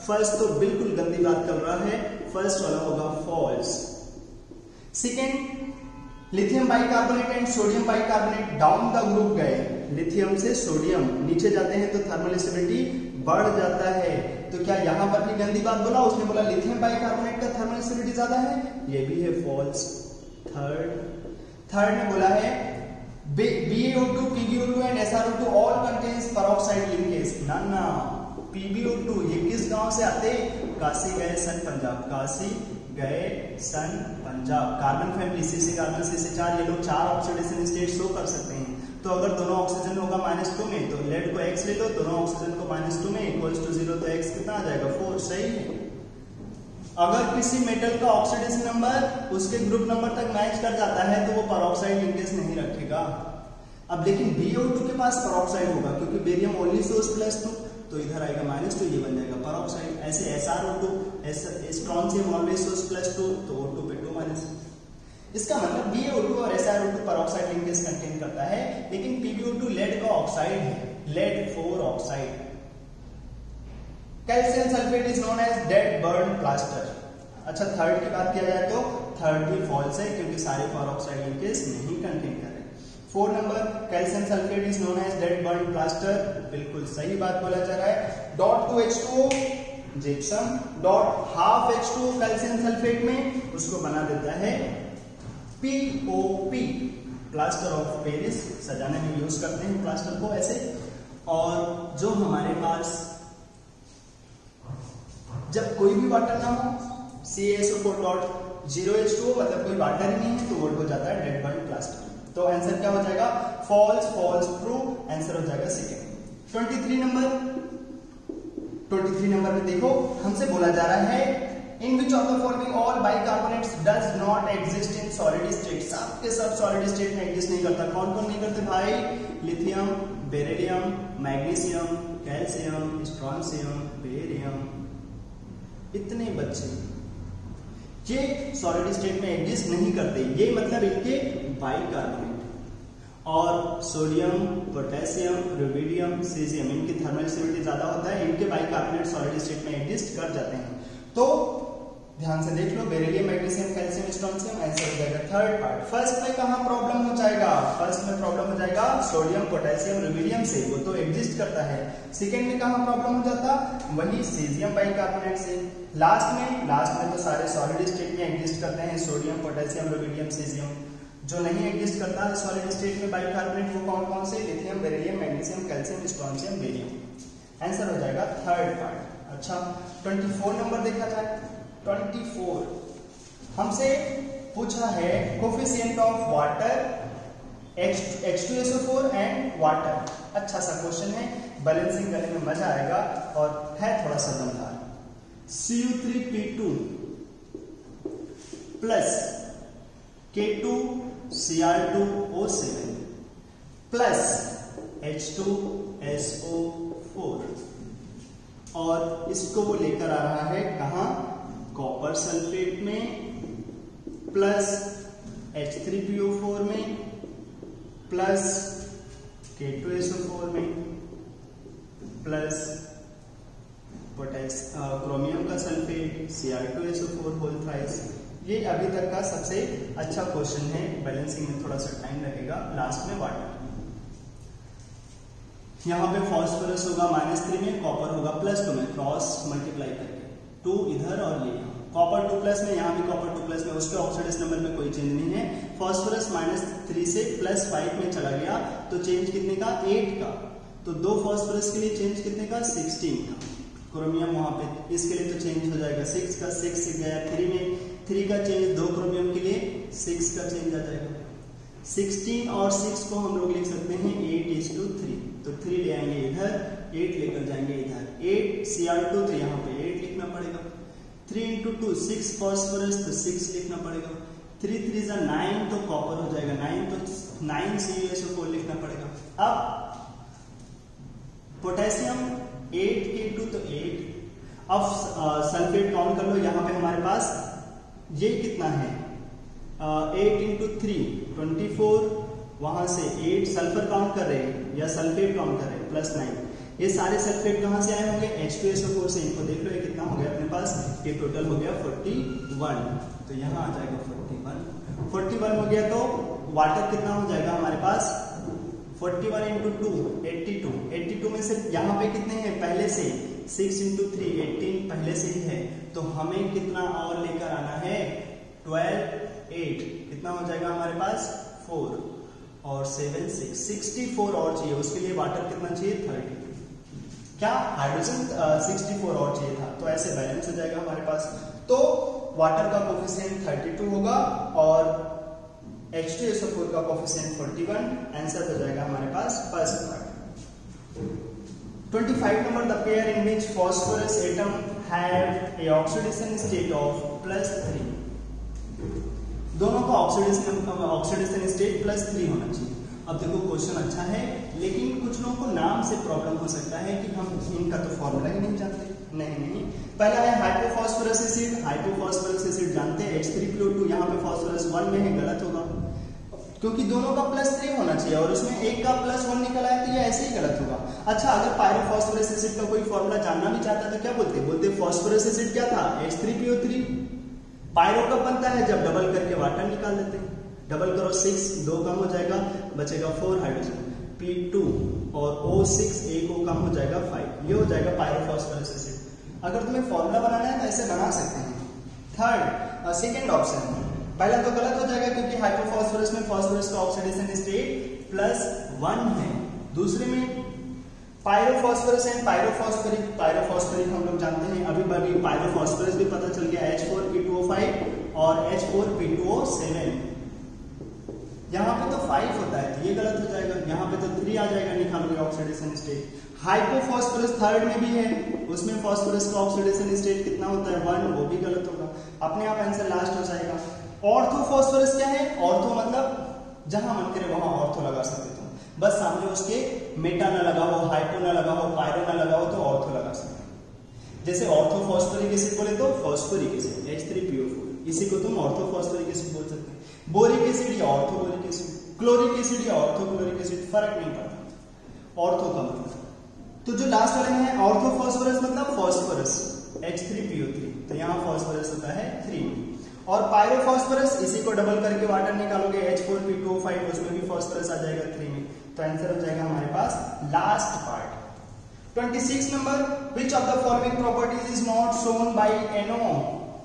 A: फर्स्ट तो बिल्कुल गंदी बात कर रहा है, फर्स्ट वाला होगा false. Second, lithium bicarbonate and sodium bicarbonate down the group गए, लिथियम से सोडियम नीचे जाते हैं तो थर्मल स्टेबिलिटी बढ़ जाता है। तो क्या यहां पर भी गंदी बात बोला? उसने बोला लिथियम बाइकार्बोनेट का थर्मल स्टेबिलिटी ज्यादा है, ये भी है फॉल्स। थर्ड में बोला है BaO2, PbO2 and SrO2 all contains peroxide linkage. ना, PbO2 ये किस गांव से आते? काशी गए सन पंजाब, काशी गए सन Punjab. Carbon family CC carbon CC4, ये लोग 4 ऑक्सीडेशन स्टेट शो कर सकते हैं। तो अगर दोनों ऑक्सीजन होगा -2 में तो लेड को X ले लो, दोनों ऑक्सीजन को -2 में इक्वल्स टू 0, तो X कितना आ जाएगा? 4। सही है। अगर किसी मेटल का ऑक्सीडेशन नंबर उसके ग्रुप नंबर तक मैच कर जाता है तो वो पेरोक्साइड लिंकेज नहीं रखेगा। अब लेकिन BaO2 के पास पेरोक्साइड होगा क्योंकि बेरियम ओनली सोर्स +2, तो इधर आएगा -2, ये बन जाएगा पेरोक्साइड। ऐसे SrO2 स्ट्रॉन्सियम ऑलवेज सोर्स +2, तो O2 पे माइनस। इसका मतलब BaO2 और SiO2 peroxide लिंकेज कंटेन करता है, लेकिन PbO2 लेड का ऑक्साइड है, lead 4 oxide. Calcium sulphate is known as dead burn plaster. अच्छा, थर्ड की बात किया जाए तो थर्ड भी फॉल्स है, क्योंकि सारे पेरोक्साइड लिंकेज नहीं कंटेन कर रहे। 4 number, calcium sulphate is known as dead burn plaster, बिल्कुल सही बात बोला जा रहा है। Dot two H2O gypsum, dot half H2O calcium sulphate में उसको बना देता है POP, प्लास्टर ऑफ पेरिस। सजाने में यूज करते हैं प्लास्टर को ऐसे। और जो हमारे पास जब कोई भी वाटर ना हो, CaSO4 डॉट 0H2O, मतलब कोई वाटर ही नहीं है, तो वो हो जाता है डेड बर्न प्लास्टर। तो आंसर क्या हो जाएगा? False, false, true. आंसर हो जाएगा सेकेंड। 23 नंबर में देखो, हमसे बोला जा रहा है in which of the following all bicarbonates does not exist in solid state. सब के सब सॉलिड स्टेट में एग्जिस्ट नहीं करता। कौन कौन नहीं करते भाई? Lithium, beryllium, magnesium, calcium, strontium, barium. इतने बच्चे ये सॉलिड स्टेट में एग्जिस्ट नहीं करते, ये मतलब इनके बाइकार्बोनेट। और सोडियम, पोटेशियम, रुबिडियम, सीजियम, इनकी थर्मल स्टेबिलिटी ज्यादा होता है, इनके बाइकार्बोनेट सॉलिड स्टेट में एग्जिस्ट कर जाते हैं। तो ध्यान से देख लो, beryllium, magnesium, calcium, strontium. Answer हो जाएगा थर्ड पार्ट। फर्स्ट में कहां प्रॉब्लम हो जाएगा? फर्स्ट में प्रॉब्लम हो जाएगा सोडियम, पोटेशियम, रुबिडियम से, वो तो एग्जिस्ट करता है। सेकंड में कहां प्रॉब्लम हो जाता? वही सीजियम बाइकार्बोनेट से। लास्ट में तो सारे सॉलिड स्टेट में एग्जिस्ट करते हैं, सोडियम, पोटेशियम, रुबिडियम, सीजियम। जो नहीं एग्जिस्ट करता है सॉलिड स्टेट में बाइकार्बोनेट, वो कौन कौन से? Lithium, beryllium, magnesium, calcium, strontium, barium. Answer हो जाएगा थर्ड पार्ट। अच्छा, 24 नंबर देखा जाए। 24 हमसे पूछा है coefficient of water, H2SO4 and water. अच्छा सा क्वेश्चन है, बैलेंसिंग करने में मजा आएगा और है थोड़ा सा दमदार। Cu3P2 plus K2Cr2O7 plus H2SO4, और इसको वो लेकर आ रहा है कहां? कॉपर सल्फेट में प्लस H3PO4 में प्लस K2SO4 में प्लस क्रोमियम का सल्फेट Cr2SO4 होल थ्राइस। ये अभी तक का सबसे अच्छा क्वेश्चन है। बैलेंसिंग में थोड़ा सा टाइम लगेगा। लास्ट में वाटर, यहाँ पे फॉस्फोरस होगा -3 में, कॉपर होगा +2 में, क्रॉस मल्टीप्लाई करके 2 इधर और ये कॉपर 2+ में, यहाँ भी कॉपर 2+ में, उसके ऑक्सीडेशन नंबर में कोई चेंज नहीं है। फॉस्फोरस -3 से +5 में चला गया, तो चेंज कितने का? 8 का। तो 2 फॉस्फोरस के लिए चेंज कितने का? 16 का। क्रोमियम वहां पे, इसके लिए तो चेंज हो जाएगा 6 का, 6 से गया 3 में, 3 का चेंज 2 क्रोमियम के लिए 6 का चेंज आ जाएगा। 16 और 6 को हम लोग लिख सकते हैं 8:3, तो 3 ले आएंगे इधर, 8 लेकर जाएंगे इधर, 8 Cr2, तो यहाँ पे 8 लिखना पड़ेगा। 3 × 2 6 फॉस्फोरस, तो 6 लिखना पड़ेगा। 3 3 × 9 तो कॉपर हो जाएगा 9, तो 9 CuSO4 लिखना पड़ेगा। अब पोटेशियम 8 K2 तो 8। अब सल्फेट काउंट कर लो, यहाँ पे हमारे पास ये कितना है? 8 × 3 24, वहां से 8 सल्फर काउंट कर रहे हैं या सल्फेट काउंट कर रहे हैं, +9। ये सारे सल्फेट कहां से आए होंगे? H2SO4 से। इनको देख लो, ये कितना हो गया अपने पास? ये टोटल हो गया 41, तो यहाँ आ जाएगा 41 हो गया। तो वाटर कितना हो जाएगा हमारे पास? 41 × 2 82 में से यहाँ पे कितने हैं पहले से? 6 × 3 18 पहले से ही है, तो हमें कितना और लेकर आना है? 12 8 कितना हो जाएगा हमारे पास? 4 और 7 6 64 और चाहिए। उसके लिए वाटर कितना चाहिए? 30। क्या हाइड्रोजन 64 और चाहिए था, तो ऐसे बैलेंस हो जाएगा हमारे पास। तो वाटर का कोफिशिएंट 32 होगा और H2SO4 का कोफिशिएंट 41। आंसर हो जाएगा हमारे पास first part. 25 number, the pair in which phosphorus atom have a oxidation state of +3। दोनों का ऑक्सीडेशन स्टेट +3 होना चाहिए। अब देखो क्वेश्चन अच्छा है, लेकिन कुछ लोगों को नाम से प्रॉब्लम हो सकता है कि हम इनका तो फॉर्मूला ही नहीं जानते। नहीं। पहला है हाइपोफॉस्फोरस एसिड। हाइपोफॉस्फोरस एसिड जानते हैं H3PO2, यहाँ पे फॉस्फोरस 1 में है, गलत होगा क्योंकि दोनों का +3 होना चाहिए और उसमें एक का +1 निकला है, तो ये ऐसे ही गलत होगा। अच्छा, अगर पायरोफॉस्फोरस एसिड का कोई फॉर्मूला जानना भी चाहता है तो क्या बोलते फॉस्फोरस एसिड क्या था, H3PO3। पायरो कब बनता है, जब डबल करके वाटर निकाल देते हैं। डबल करो 6, 2 कम हो जाएगा, बचेगा 4 हाइड्रोजन, P2 और O6, एक O कम हो जाएगा 5। ये हो जाएगा पायरोफॉस्फोरस एसिड। अगर तुम्हें फॉर्मूला बनाना है तो ऐसे बना सकते हैं। सेकेंड ऑप्शन, पहला तो गलत हो जाएगा क्योंकि हाइपोफॉस्फोरस में फॉस्फोरस का ऑक्सीडेशन स्टेट +1 है। दूसरे में पायरोफॉस्फोरस एंड पायरोफॉस्फोरिक हम लोग जानते हैं, अभी पायरोफॉस्फोरस भी पता चल गया, H4P2O5 और H4P2O7। यहाँ पे तो 5 होता है तो ये गलत हो जाएगा, यहाँ पे तो 3 आ जाएगा, निकालोगे ऑक्सीडेशन स्टेट। हाइपोफॉस्फोरस थर्ड में भी है, उसमें फॉस्फोरस का ऑक्सीडेशन स्टेट कितना होता है, 1, वो भी गलत होगा। अपने आप आंसर लास्ट हो जाएगा। ऑर्थोफॉस्फोरस क्या है, ऑर्थो मतलब जहां मन करे वहां ऑर्थो लगा सकते हो, बस सामने उसके मेटा ना लगा हो, हाइपो ना लगा हो, पायरो ना लगा हो तो ऑर्थो लगा सकते हो। जैसे ऑर्थोफॉस्फोरिक एसिड बोले तो फॉस्फोरिक एसिड H3PO4, इसी को तुम ऑर्थोफॉस्फोरिक एसिड बोल सकते हैं। बोरिक एसिड या ऑर्थोबोरिक एसिड, क्लोरिक एसिड या ऑर्थोक्लोरिक एसिड, फर्क नहीं पड़ता ऑर्थो का मतलब। तो जो लास्ट वाले हैं ऑर्थोफॉस्फोरस मतलब फॉस्फोरस H3PO3, तो यहाँ फॉस्फोरस होता है 3 में। और पायरोफॉस्फोरस, इसी को डबल करके वाटर निकालोगे H4P2O5, उसमें भी फॉस्फोरस आ जाएगा 3 में, तो आंसर हो जाएगा हमारे पास last part. 26 number, which of the following properties is not shown by NO।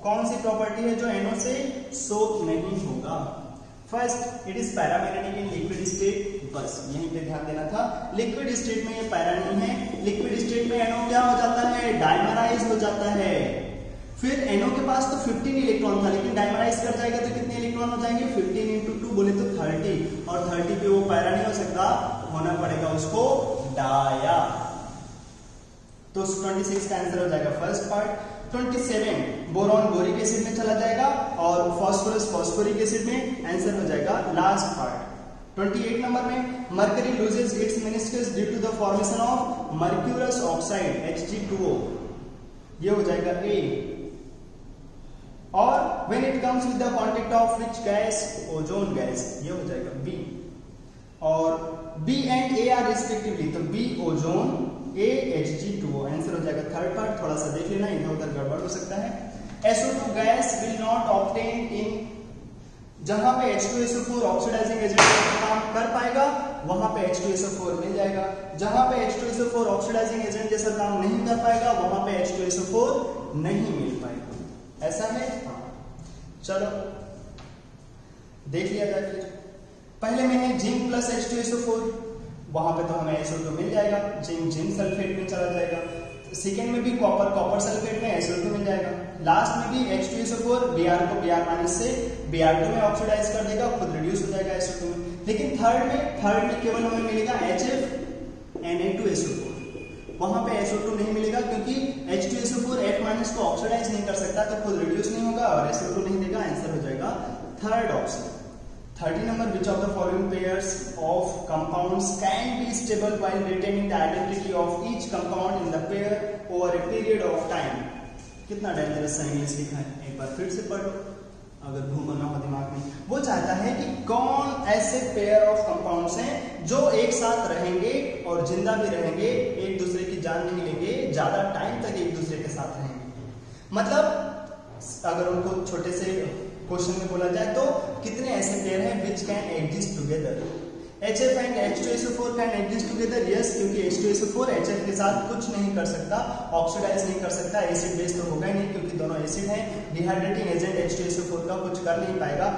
A: कौन सी प्रॉपर्टी है जो NO से शो नहीं होगा। First, it is paramagnetic in liquid state, बस यहीं पे ध्यान देना था। लिक्विड स्टेट में ये पैरा नहीं है, लिक्विड स्टेट में NO क्या हो जाता है, डायमराइज हो जाता है। फिर NO के पास तो 15 इलेक्ट्रॉन था, लेकिन डायमराइज कर जाएगा तो कितने इलेक्ट्रॉन हो जाएंगे, 15 × 2 बोले तो 30, और 30 पे वो पैरा नहीं हो सकता, होना पड़ेगा उसको डाया। तो 26 का आंसर हो जाएगा first part. 27, boron boric acid में चला जाएगा और फॉस्फोरस फॉस्फोरिक एसिड में, आंसर हो जाएगा लास्ट पार्ट। 28 नंबर में, mercury loses its meniscus due to the formation of mercurous oxide Hg2O, ये हो जाएगा A। और when it comes with the contact of which gas, ozone gas, ये हो जाएगा B। और B and A are respectively, तो B ozone, A Hg2O, answer हो जाएगा थर्ड पार्ट। थोड़ा सा देख लेना, इधर उधर गड़बड़ हो सकता है। SO2 gas will not obtain in, जहां पे H2SO4 ऑक्सीडाइजिंग एजेंट काम कर पाएगा वहां पे H2SO4 मिल जाएगा, जहां पे H2SO4 ऑक्सीडाइजिंग एजेंट जैसा काम नहीं कर पाएगा वहां पे H2SO4 नहीं मिल पाएगा, ऐसा है। हाँ, चलो देख लिया जाए। फिर पहले में है जिंक प्लस H2SO4, वहां पे तो हमें SO2 मिल जाएगा, जिंक सल्फेट में चला जाएगा। सेकेंड में भी कॉपर सल्फेट में SO2 मिल जाएगा। लास्ट में भी H2SO4 Br को Br- से Br2 में ऑक्सीडाइज कर देगा, खुद रिड्यूस हो जाएगा SO2 में। लेकिन थर्ड में केवल हमें मिलेगा HF Na2SO4, वहां पे SO2 नहीं मिलेगा क्योंकि H2SO4 F- को ऑक्सीडाइज नहीं कर सकता, तो खुद रिड्यूस नहीं होगा और SO2 नहीं देगा, आंसर हो जाएगा third option. 30 number, which of the following pairs of compounds can be stable while retaining the identity of each compound in the pair over a period of time। कितना dangerous science लिखा है, एक बार फिर से पढ़ो अगर भूल ना हो दिमाग में। वो चाहता है कि कौन ऐसे पेयर ऑफ कंपाउंड्स हैं जो एक साथ रहेंगे और जिंदा भी रहेंगे, एक दूसरे की जान नहीं लेंगे, ज्यादा टाइम तक एक दूसरे के साथ रहेंगे। मतलब अगर उनको छोटे से क्वेश्चन में बोला जाए तो कितने ऐसे पेयर हैं which can exist together। HF and H2SO4 can exist together, yes, क्योंकि H2SO4 HF के साथ कुछ नहीं कर सकता, ऑक्सीडाइज नहीं कर सकता, एसिड बेस तो होगा ही नहीं क्योंकि दोनों एसिड हैं। डिहाइड्रेटिंग एजेंट H2SO4 का कुछ कर नहीं पाएगा,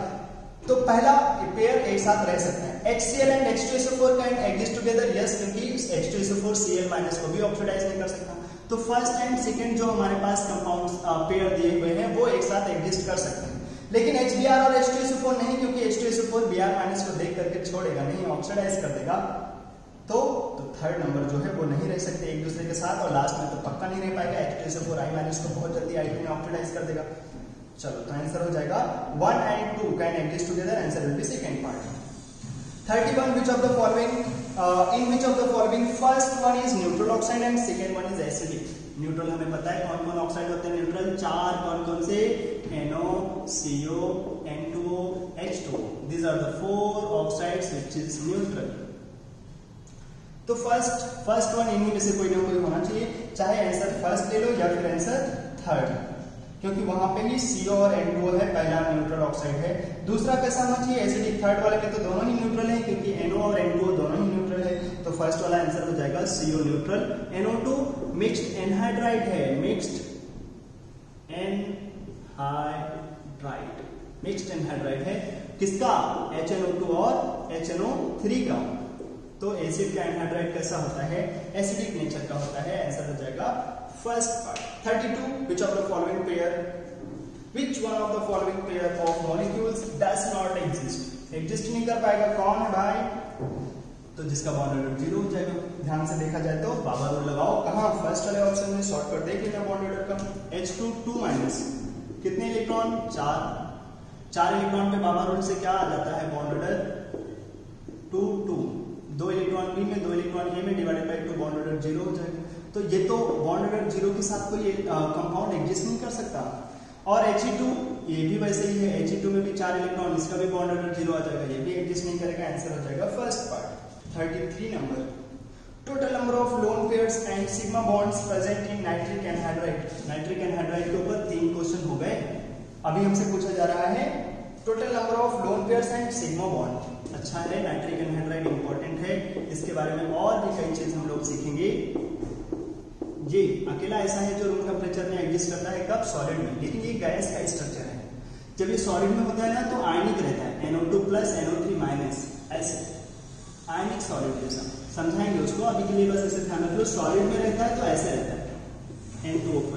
A: तो पहला पेयर एक साथ रह सकता है। HCl and H2SO4 can exist together, yes, क्योंकि H2SO4 Cl- को भी ऑक्सीडाइज नहीं कर सकता। तो फर्स्ट एंड सेकेंड जो हमारे पास कंपाउंड्स पेयर दिए हुए हैं वो एक साथ एग्जिस्ट कर सकते हैं। लेकिन HBr और H2SO4 नहीं, क्योंकि H2SO4 Br- को देख करके छोड़ेगा नहीं, ऑक्सीडाइज कर देगा। तो थर्ड नंबर जो है वो नहीं रह सकते एक दूसरे के साथ, और लास्ट में तो पक्का नहीं रह पाएगा, H2SO4 I- को बहुत जल्दी I2 में ऑक्सीडाइज कर देगा। चलो तो आंसर हो जाएगा 1 and 2 can exist together, answer will B second part. 31, which of the following in which of the following first one is neutral oxide and second one is acidic। Neutral हमें पता है कौन कौन ऑक्साइड होते हैं neutral, 4 कौन कौन से, NO, CO, N2O, H2O, these are the 4 oxides which is neutral। तो फर्स्ट वन इन्हीं में से कोई ना कोई होना चाहिए, चाहे आंसर फर्स्ट ले लो या फिर आंसर थर्ड, क्योंकि वहां पे ही CO और N2O है, पहला न्यूट्रल ऑक्साइड है। दूसरा कैसा होना चाहिए एसिडिक, थर्ड वाले में तो दोनों ही न्यूट्रल है क्योंकि NO और N2O दोनों ही न्यूट्रल है, तो फर्स्ट वाला आंसर हो जाएगा CO neutral. NO2 mixed anhydride है, मिक्स्ड एनहाइड्राइड है किसका, HNO2 और HNO3 का। तो एसिड का एनहाइड्राइड कैसा होता है, एसिडिक नेचर का होता है, आंसर हो जाएगा first part. 32 which of the following pair, which one of the following pair of molecules does not exist, exist नहीं कर पाएगा, कौन है भाई, तो जिसका बॉन्ड ऑर्डर 0 हो जाएगा। ध्यान से देखा जाए तो बाबा रूल लगाओ, कहां, फर्स्ट वाले ऑप्शन में, शॉर्टकट देख लेना बॉन्ड ऑर्डर का, H2 2 माइनस, कितने इलेक्ट्रॉन, 4 इलेक्ट्रॉन पे बाबा रूल से क्या आ जाता है बॉन्ड ऑर्डर 2 2, 2 इलेक्ट्रॉन बी में 2 इलेक्ट्रॉन ए में डिवाइडेड बाय 2, बॉन्ड ऑर्डर 0 हो जाएगा। तो ये तो बॉन्ड ऑर्डर 0 के साथ कोई कंपाउंड एग्जिस्ट नहीं कर सकता। और He2 ये भी वैसे ही है, He2 में भी 4 इलेक्ट्रॉन, इसका भी बॉन्ड ऑर्डर 0 आ जाएगा, ये भी एग्जिस्ट नहीं करेगा, आंसर हो जाएगा first part. 33 number, total number of lone pairs and sigma bonds present in nitric anhydride. Nitric anhydride के ऊपर 3 क्वेश्चन हो गए, अभी हमसे पूछा जा रहा है total number of lone pairs and sigma bond. अच्छा है, नाइट्रिक एनहाइड्राइड इंपॉर्टेंट है, इसके बारे में और भी कई चीज हम लोग सीखेंगे। ये अकेला ऐसा है जो रूम टेम्परेचर में एग्जिस्ट करता है, कब, सॉलिड में, लेकिन ये गैस का स्ट्रक्चर है। जब ये सॉलिड में होता है ना तो आयनिक रहता है, NO2 प्लस NO3 माइनस, ऐसे आयनिक सॉलिड जैसा समझाएंगे उसको, अभी के लिए बस ऐसे ध्यान रख लो, सॉलिड में रहता है तो ऐसे रहता है N2O5,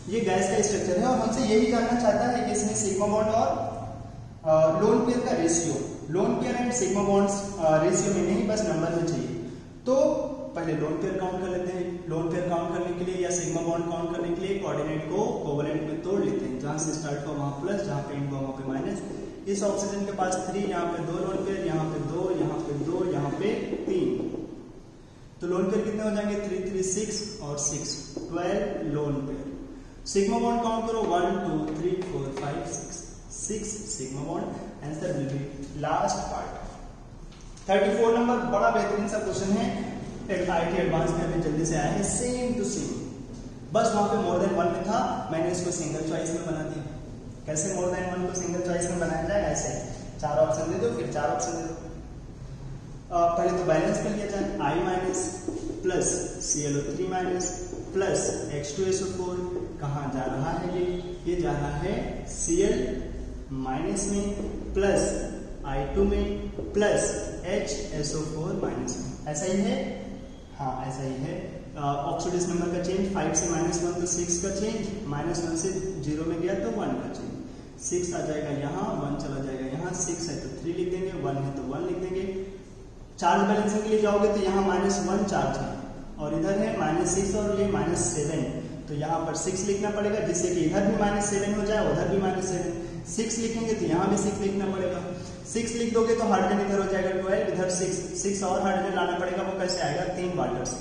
A: ये गैस का स्ट्रक्चर है। और हमसे यही जानना चाहता है कि इसमें सिग्मा बॉन्ड और लोन पेयर का ratio, lone pair and sigma bonds ratio में नहीं, बस नंबर में चाहिए। तो पहले लोन पेयर काउंट कर लेते हैं, लोन पेयर काउंट करने के लिए या सिग्मा बॉन्ड काउंट करने के लिए कोऑर्डिनेट को कोवेलेंट में तोड़ लेते हैं, जहां से स्टार्ट हुआ वहां प्लस, जहां पे एंड हुआ वहां पे माइनस। इस ऑक्सीजन के पास 3, यहाँ पे 2 लोन पेयर, यहाँ पे 2, यहाँ पे 2, यहाँ पे 3, तो लोन पेयर कितने हो जाएंगे, 3 3 6 और 6 12 lone pair. Sigma bond count करो, 1 2 3 4 5 6 sigma bond, answer will B last part. 34 number, बड़ा बेहतरीन सा क्वेश्चन है, IIT एडवांस में अभी जल्दी से आया है, सेम टू सेम, बस वहां पे मोर देन 1 में था, मैंने इसको सिंगल चॉइस में बना दिया। कैसे मोर देन 1 को सिंगल चॉइस में बनाया जाए, ऐसे 4 ऑप्शन दे दो, फिर 4 ऑप्शन दे दो। पहले तो बैलेंस कर लिया जाए, I minus plus ClO3 minus plus H2SO4, कहाँ जा रहा है ये जा रहा है Cl माइनस में प्लस I2 में प्लस HSO4 माइनस में, ऐसा ही है, हाँ ऐसा ही है। ऑक्सीडेस नंबर का चेंज 5 से -1 तो 6 का चेंज, -1 से 0 में गया तो 1 का चेंज, 6 आ जाएगा यहाँ, 1 चला जाएगा यहाँ, 6 है तो 3 लिख देंगे, 1 है तो 1 लिख देंगे। चार्ज बैलेंसिंग के लिए जाओगे तो यहाँ -1 चार्ज है और इधर है -6 और ये -7, तो यहाँ पर 6 लिखना पड़ेगा, जिससे कि इधर भी -7 हो जाए, उधर भी -7। 6 लिखेंगे तो यहाँ भी 6 लिखना पड़ेगा, 6 लिख दोगे तो हाइड्रोजन इधर हो जाएगा 12, इधर 6 और हाइड्रोजन लाना पड़ेगा, वो कैसे आएगा, 3 वाटर से।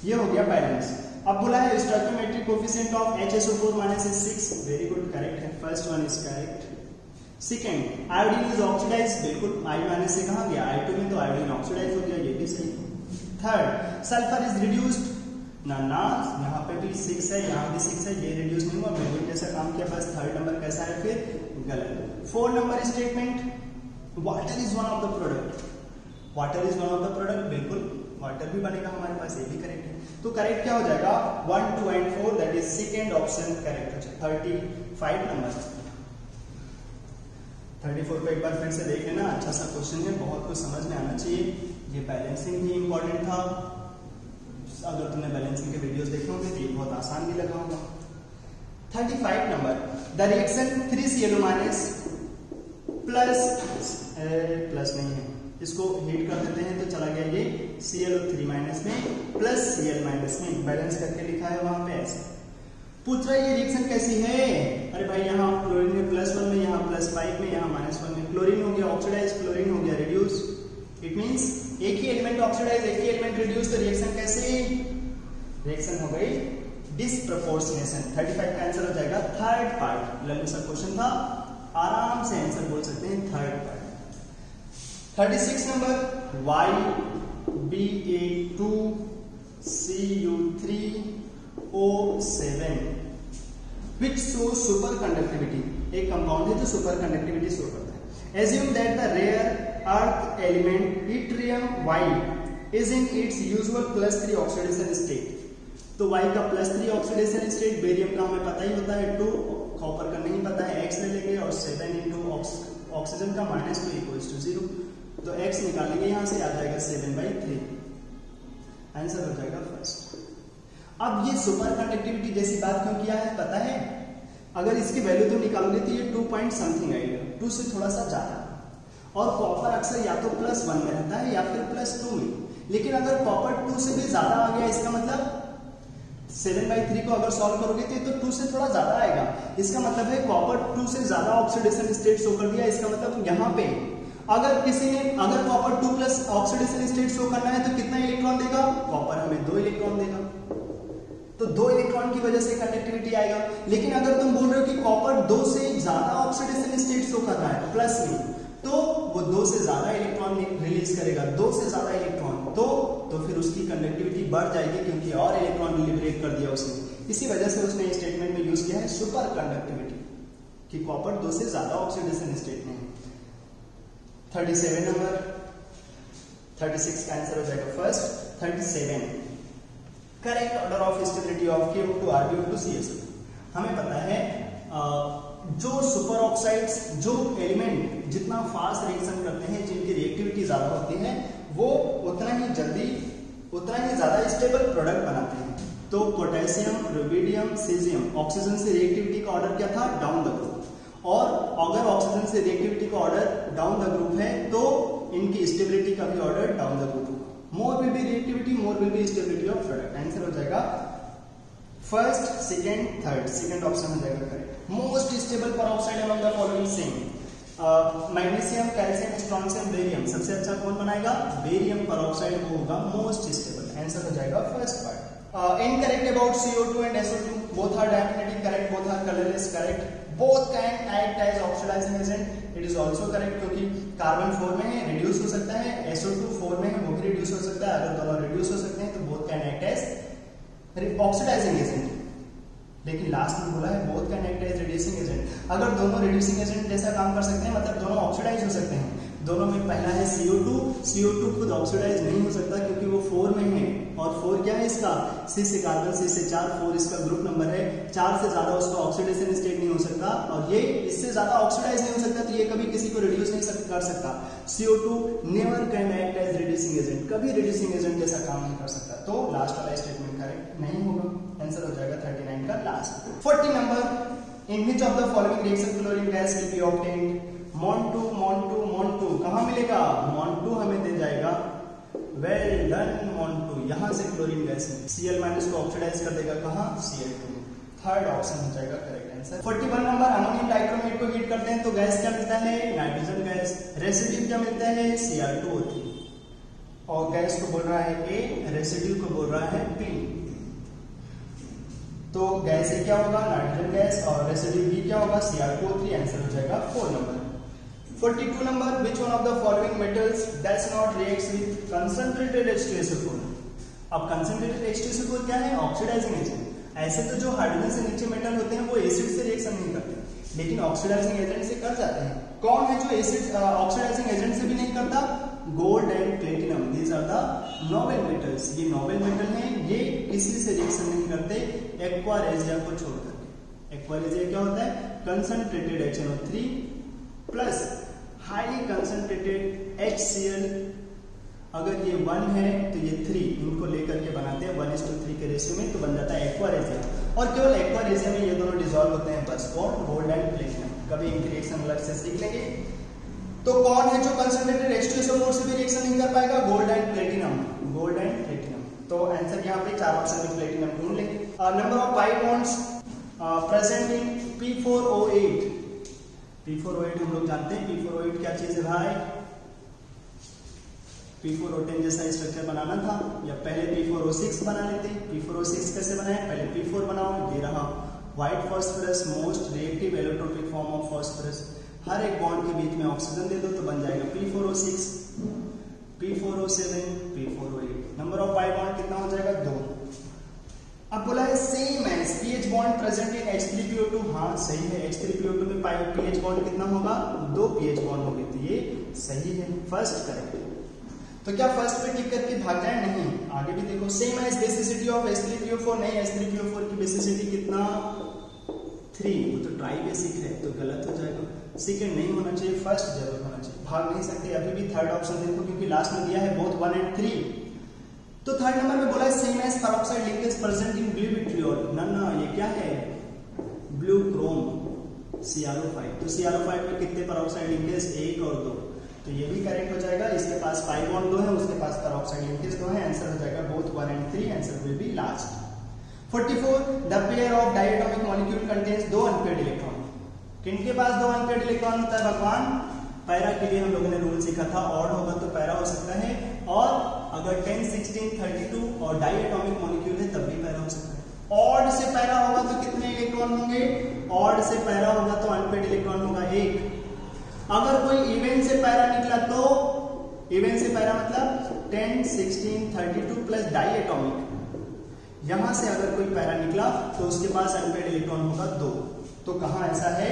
A: ये हो गया बैलेंस। अब बोला है stoichiometric coefficient of HSO4 minus is 6, very good, correct है, first one is correct. Second, iodine is oxidise, बिल्कुल, I माइनस से कहां गया, I2 में, तो आयोडीन ऑक्सीडाइज हो गया, ये भी सही। थर्ड, सल्फर इज रिड्यूस्ड, ना यहाँ पे भी 6 है, यहाँ भी 6 है, ये रिड्यूस नहीं हुआ, बिल्कुल जैसा काम किया, बस थर्ड नंबर कैसा है फिर, गलत। 4 number statement, water is one of the product, water is one of the product, बिल्कुल वाटर भी बनेगा हमारे पास, ये भी करेक्ट है। तो करेक्ट क्या हो जाएगा, 1 2 and 4, that is second option correct हो जाएगा। 35 नंबर, 34 को एक बार फिर से देख लेना, अच्छा सा क्वेश्चन है, बहुत कुछ समझ में आना चाहिए। ये बैलेंसिंग भी इंपॉर्टेंट था, अगर तुमने बैलेंसिंग के वीडियोस देखे होंगे तो ये बहुत आसान भी लगा होगा। 35 number, the reaction 3Cl minus plus नहीं है, इसको हीट कर देते हैं तो चला गया ये ClO3 माइनस में प्लस Cl माइनस में, बैलेंस करके लिखा है वहां पे ऐसे। पूछ रहा है ये रिएक्शन कैसी है, अरे भाई यहाँ क्लोरीन में +1 में, यहाँ +5 में, यहाँ -1 में, क्लोरीन हो गया ऑक्सीडाइज, क्लोरीन हो गया रिड्यूस, इट मींस एक ही एलिमेंट ऑक्सीडाइज, एक ही एलिमेंट रिड्यूस, तो रिएक्शन कैसी, रिएक्शन हो गई डिसप्रपोर्शनेशन। 35 का आंसर हो जाएगा थर्ड पार्ट। लल्लू सा क्वेश्चन था, आराम से आंसर बोल सकते हैं third part. 36 number YBA2CU3O7 which shows super conductivity. एक कंपाउंड है जो सुपर कंडक्टिविटी शो करता है। Assume that the rare earth element yttrium Y is in its usual +3 oxidation state। तो Y का +3 ऑक्सीडेशन स्टेट, बेरियम का हमें पता ही होता है 2, कॉपर का नहीं पता है, X ले लेंगे और 7 इंटू ऑक्सीजन का -2 इक्वल्स टू 0। तो X निकालेंगे यहां से, आ जाएगा 7/3। आंसर हो जाएगा फर्स्ट। अब ये सुपर कंडक्टिविटी जैसी बात क्यों किया है पता है? अगर इसकी वैल्यू तुम निकालोगे तो ये 2 पॉइंट समथिंग आएगा, 2 से थोड़ा सा ज्यादा। और कॉपर अक्सर या तो +1 में रहता है या फिर +2 में। लेकिन अगर कॉपर 2 से भी ज्यादा आ गया, इसका मतलब 7/3 को अगर सॉल्व करोगे तो ये तो 2 से थोड़ा ज्यादा आएगा। इसका मतलब है कॉपर 2 से ज्यादा ऑक्सीडेशन स्टेट शो कर दिया। इसका मतलब यहाँ पे अगर copper 2 plus oxidation state show करना है तो कितना इलेक्ट्रॉन देगा? कॉपर हमें 2 इलेक्ट्रॉन देगा, तो 2 इलेक्ट्रॉन की वजह से कंडक्टिविटी आएगा। लेकिन अगर तुम बोल रहे हो कि कॉपर 2 से ज्यादा ऑक्सीडेशन स्टेट शो कर रहा है प्लस में, तो वो 2 से ज्यादा इलेक्ट्रॉन रिलीज करेगा, 2 से ज्यादा इलेक्ट्रॉन, तो फिर उसकी कंडक्टिविटी बढ़ जाएगी क्योंकि और इलेक्ट्रॉन लिबरेट कर दिया उसने। इसी वजह से उसने स्टेटमेंट में यूज किया है सुपर कंडक्टिविटी, कि कॉपर 2 से ज्यादा ऑक्सीडेशन स्टेट में है। 37 नंबर, 36 का आंसर हो जाएगा first. 37 correct order of stability of K2 RbO2 CSO। हमें पता है जो सुपर ऑक्साइड्स, जो एलिमेंट जितना फास्ट रिएक्शन करते हैं, जिनकी रिएक्टिविटी ज्यादा होती है, वो उतना ही ज्यादा स्टेबल प्रोडक्ट बनाते हैं। तो पोटेशियम, रुबिडियम, सीजियम, ऑक्सीजन से रिएक्टिविटी का ऑर्डर क्या था? Down the group. और अगर ऑक्सीजन से रिएक्टिविटी का ऑर्डर डाउन द ग्रुप है तो इनकी स्टेबिलिटी का भी ऑर्डर डाउन द ग्रुप होगा। मोर will B reactivity, more will B stability of product. Answer हो जाएगा first, second, third. Second option हो जाएगा correct. Most stable peroxide among the following same, magnesium, calcium, strontium, barium. सबसे अच्छा कौन बनाएगा? Barium peroxide वो होगा मोस्ट स्टेबल। आंसर हो जाएगा first part. Incorrect about CO2 and SO2, both are diamagnetic correct, both are colourless correct, both can act as oxidising agent, it is also correct, क्योंकि carbon 4 में है, reduce हो सकता है, SO2 4 में है, वो भी रिड्यूस हो सकता है। अगर दोनों रिड्यूस हो सकते हैं तो both can act as oxidising agent. लेकिन लास्ट में बोला है both can act as reducing agent. अगर दोनों रिड्यूसिंग एजेंट जैसा काम कर सकते हैं, मतलब दोनों ऑक्सीडाइज हो सकते हैं। दोनों में पहला है CO2 खुद ऑक्सीडाइज नहीं हो सकता क्योंकि वो 4 में है, और 4 क्या है इसका? C से कार्बन, C से 4, 4 इसका ग्रुप नंबर है। 4 से ज्यादा उसका ऑक्सीडेशन स्टेट नहीं हो सकता, और ये इससे ज्यादा ऑक्सीडाइज नहीं हो सकता, तो ये कभी किसी को रिड्यूस नहीं कर सकता। CO2 never can act as reducing agent, कभी रिड्यूसिंग एजेंट जैसा काम नहीं कर सकता। तो लास्ट वाला स्टेटमेंट करेक्ट नहीं होगा। आंसर हो जाएगा 39 का last. 40 number, in which of the following reaction chlorine gas will be obtained? MON2 कहां मिलेगा? MON2 हमें दे जाएगा, वेल डन MON2, यहां से क्लोरीन गैस में Cl- को ऑक्सीडाइज कर देगा, कहां? Cl2 में। थर्ड ऑप्शन हो जाएगा correct answer. 41 number, ammonium dichromate को हीट करते हैं तो गैस क्या मिलता है? Nitrogen gas. रेसिड्यू क्या मिलता है? Cr2O3। और गैस को बोल रहा है A, रेसिड्यू को बोल रहा है B। तो गैस A क्या होगा? नाइट्रोजन गैस, और रेसिड्यू B क्या होगा? Cr2O3। आंसर हो जाएगा 4 number. 42 number, which one of the following metals does not react with concentrated H2SO4? अब concentrated H2SO4 क्या है? Oxidising agent. ऐसे तो जो हाइड्रोजन से नीचे मेटल होते हैं वो एसिड से रिएक्शन नहीं करते, लेकिन ऑक्सीडाइजिंग एजेंट से कर जाते हैं। कौन है जो एसिड ऑक्सीडाइजिंग एजेंट से भी नहीं करता? Gold and platinum, these are the noble metals. ये नोबल मेटल हैं, ये किसी से रिएक्शन नहीं करते एक्वा रेजिया को छोड़कर। एक्वा रेजिया क्या होता है? Concentrated HNO3 plus highly concentrated HCl। अगर ये 1 है तो ये 3, इनको लेकर के बनाते हैं 1:3 के रेशियो में, तो बन जाता है एक्वा रेजिया। और केवल एक्वा रेजिया में ये दोनों डिसॉल्व होते हैं बस। कौन? Gold and platinum. कभी इनकी रिएक्शन अलग से सीख लेंगे। तो कौन है जो कंसंट्रेटेड H2SO4 से भी रिएक्शन नहीं कर पाएगा? Gold and platinum. Gold and platinum. तो आंसर यहाँ पे 4 ऑप्शन में प्लेटिनम ढूंढ लेंगे। Number of pi bonds present in P4O8। P4O8 हम लोग जानते हैं P4O8 क्या चीज है भाई? P4O10 जैसा स्ट्रक्चर बनाना था, या पहले P4O6 बना लेते। P4O6 कैसे बनाए, पहले P4 बनाओ, ये रहा white phosphorus, most reactive allotropic form of phosphorus. हर एक बॉन्ड के बीच में ऑक्सीजन दे दो तो बन जाएगा P4O6, P4O7, P4O8। Number of pi bond कितना हो जाएगा, 2। अब बोला है same as pH bond present in H3PO2। हाँ सही है, H3PO2 में पीएच बॉन्ड कितना होगा, 2 पीएच बॉन्ड होंगे, तो ये सही है, फर्स्ट करेक्ट। तो क्या फर्स्ट पे टिक करके भाग जाए, नहीं, आगे भी देखो। Same as basicity of H3PO4, नहीं, H3PO4 की बेसिसिटी कितना, 3, वो तो ट्राई बेसिक है तो गलत हो जाएगा, सेकंड नहीं होना चाहिए, फर्स्ट जरूर होना चाहिए, भाग नहीं सकते। अभी भी थर्ड ऑप्शन देखो, क्योंकि लास्ट में दिया है बोथ 1 and 3। तो थर्ड नंबर में बोला है same as peroxide linkage present in blue vitriol. ना ये क्या है, ब्लू क्रोम CrO5। तो CrO5 में कितने पेरोक्साइड लिंकेज, 1 और 2, तो ये भी करेक्ट हो जाएगा। इसके पास पाई बॉन्ड 2 है, उसके पास पेरोक्साइड लिंकेज 2 है, आंसर हो जाएगा both 1 and 3, answer will B last. 44 the pair of diatomic molecule contains 2 unpaired electron. किनके पास 2 अनपेयर्ड इलेक्ट्रॉन होता है भगवान, पैरा के लिए हम लोगों ने रूल सीखा था, ऑड होगा तो पैरा हो सकता है, और अगर 10, 16, 32 और डाई एटॉमिक मॉलिक्यूल है तब भी पैरा हो सकता है। ऑड से पैरा होगा तो कितने इलेक्ट्रॉन होंगे, ऑड से पैरा होगा तो अनपेयर्ड इलेक्ट्रॉन होगा 1। अगर कोई इवेंट से पैरा निकला तो, इवेंट से पैरा मतलब 10, 16, 32 प्लस डाई एटॉमिक, यहां से अगर कोई पैरा निकला तो उसके पास अनपेयर्ड इलेक्ट्रॉन होगा 2। तो कहां ऐसा है,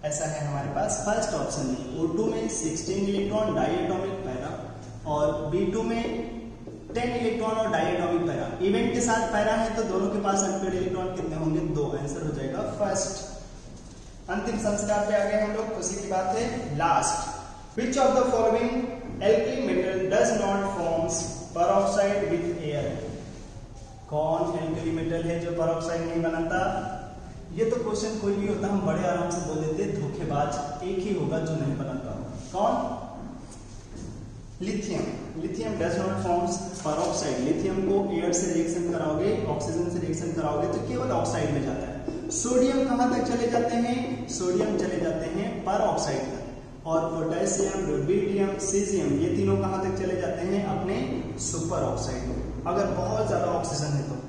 A: ऐसा है हमारे पास फर्स्ट ऑप्शन में, O2 में 16 इलेक्ट्रॉन डाई एटॉमिक पैरा, और B2 में 10 इलेक्ट्रॉन और डाई एटॉमिक पैरा। इवेंट के साथ पैरा है तो दोनों के पास अनपेयर्ड इलेक्ट्रॉन कितने होंगे, 2, आंसर हो जाएगा फर्स्ट। अंतिम संस्कार पे आ गए हम लोग, उसी की बात है last. Which of the following alkali metal does not forms peroxide with air. कौन एल्कली मेटल है जो पेरोक्साइड नहीं बनाता, ये तो क्वेश्चन कोई भी होता हम बड़े आराम से बोल देते, धोखेबाज एक ही होगा जो नहीं बनाता। कौन, lithium. Lithium does not forms peroxide. Lithium को एयर से रिएक्शन कराओगे, ऑक्सीजन से रिएक्शन कराओगे तो केवल ऑक्साइड में जाता है। सोडियम कहां तक चले जाते हैं, सोडियम चले जाते हैं पेरोक्साइड तक, और पोटेशियम, रुबिडियम, सीजियम ये तीनों कहां तक चले जाते हैं, अपने सुपर ऑक्साइड में, अगर बहुत ज्यादा ऑक्सीजन है तो।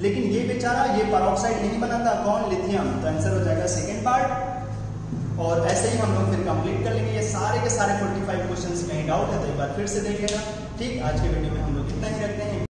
A: लेकिन ये बेचारा ये पेरोक्साइड नहीं बनाता, कौन, लिथियम, तो आंसर हो जाएगा सेकंड पार्ट। और ऐसे ही हम लोग फिर कंप्लीट कर लेंगे ये सारे के सारे 45 क्वेश्चंस। कहीं डाउट है तो एक बार फिर से देख लेना। ठीक, आज के वीडियो में हम लोग इतना ही रखते हैं।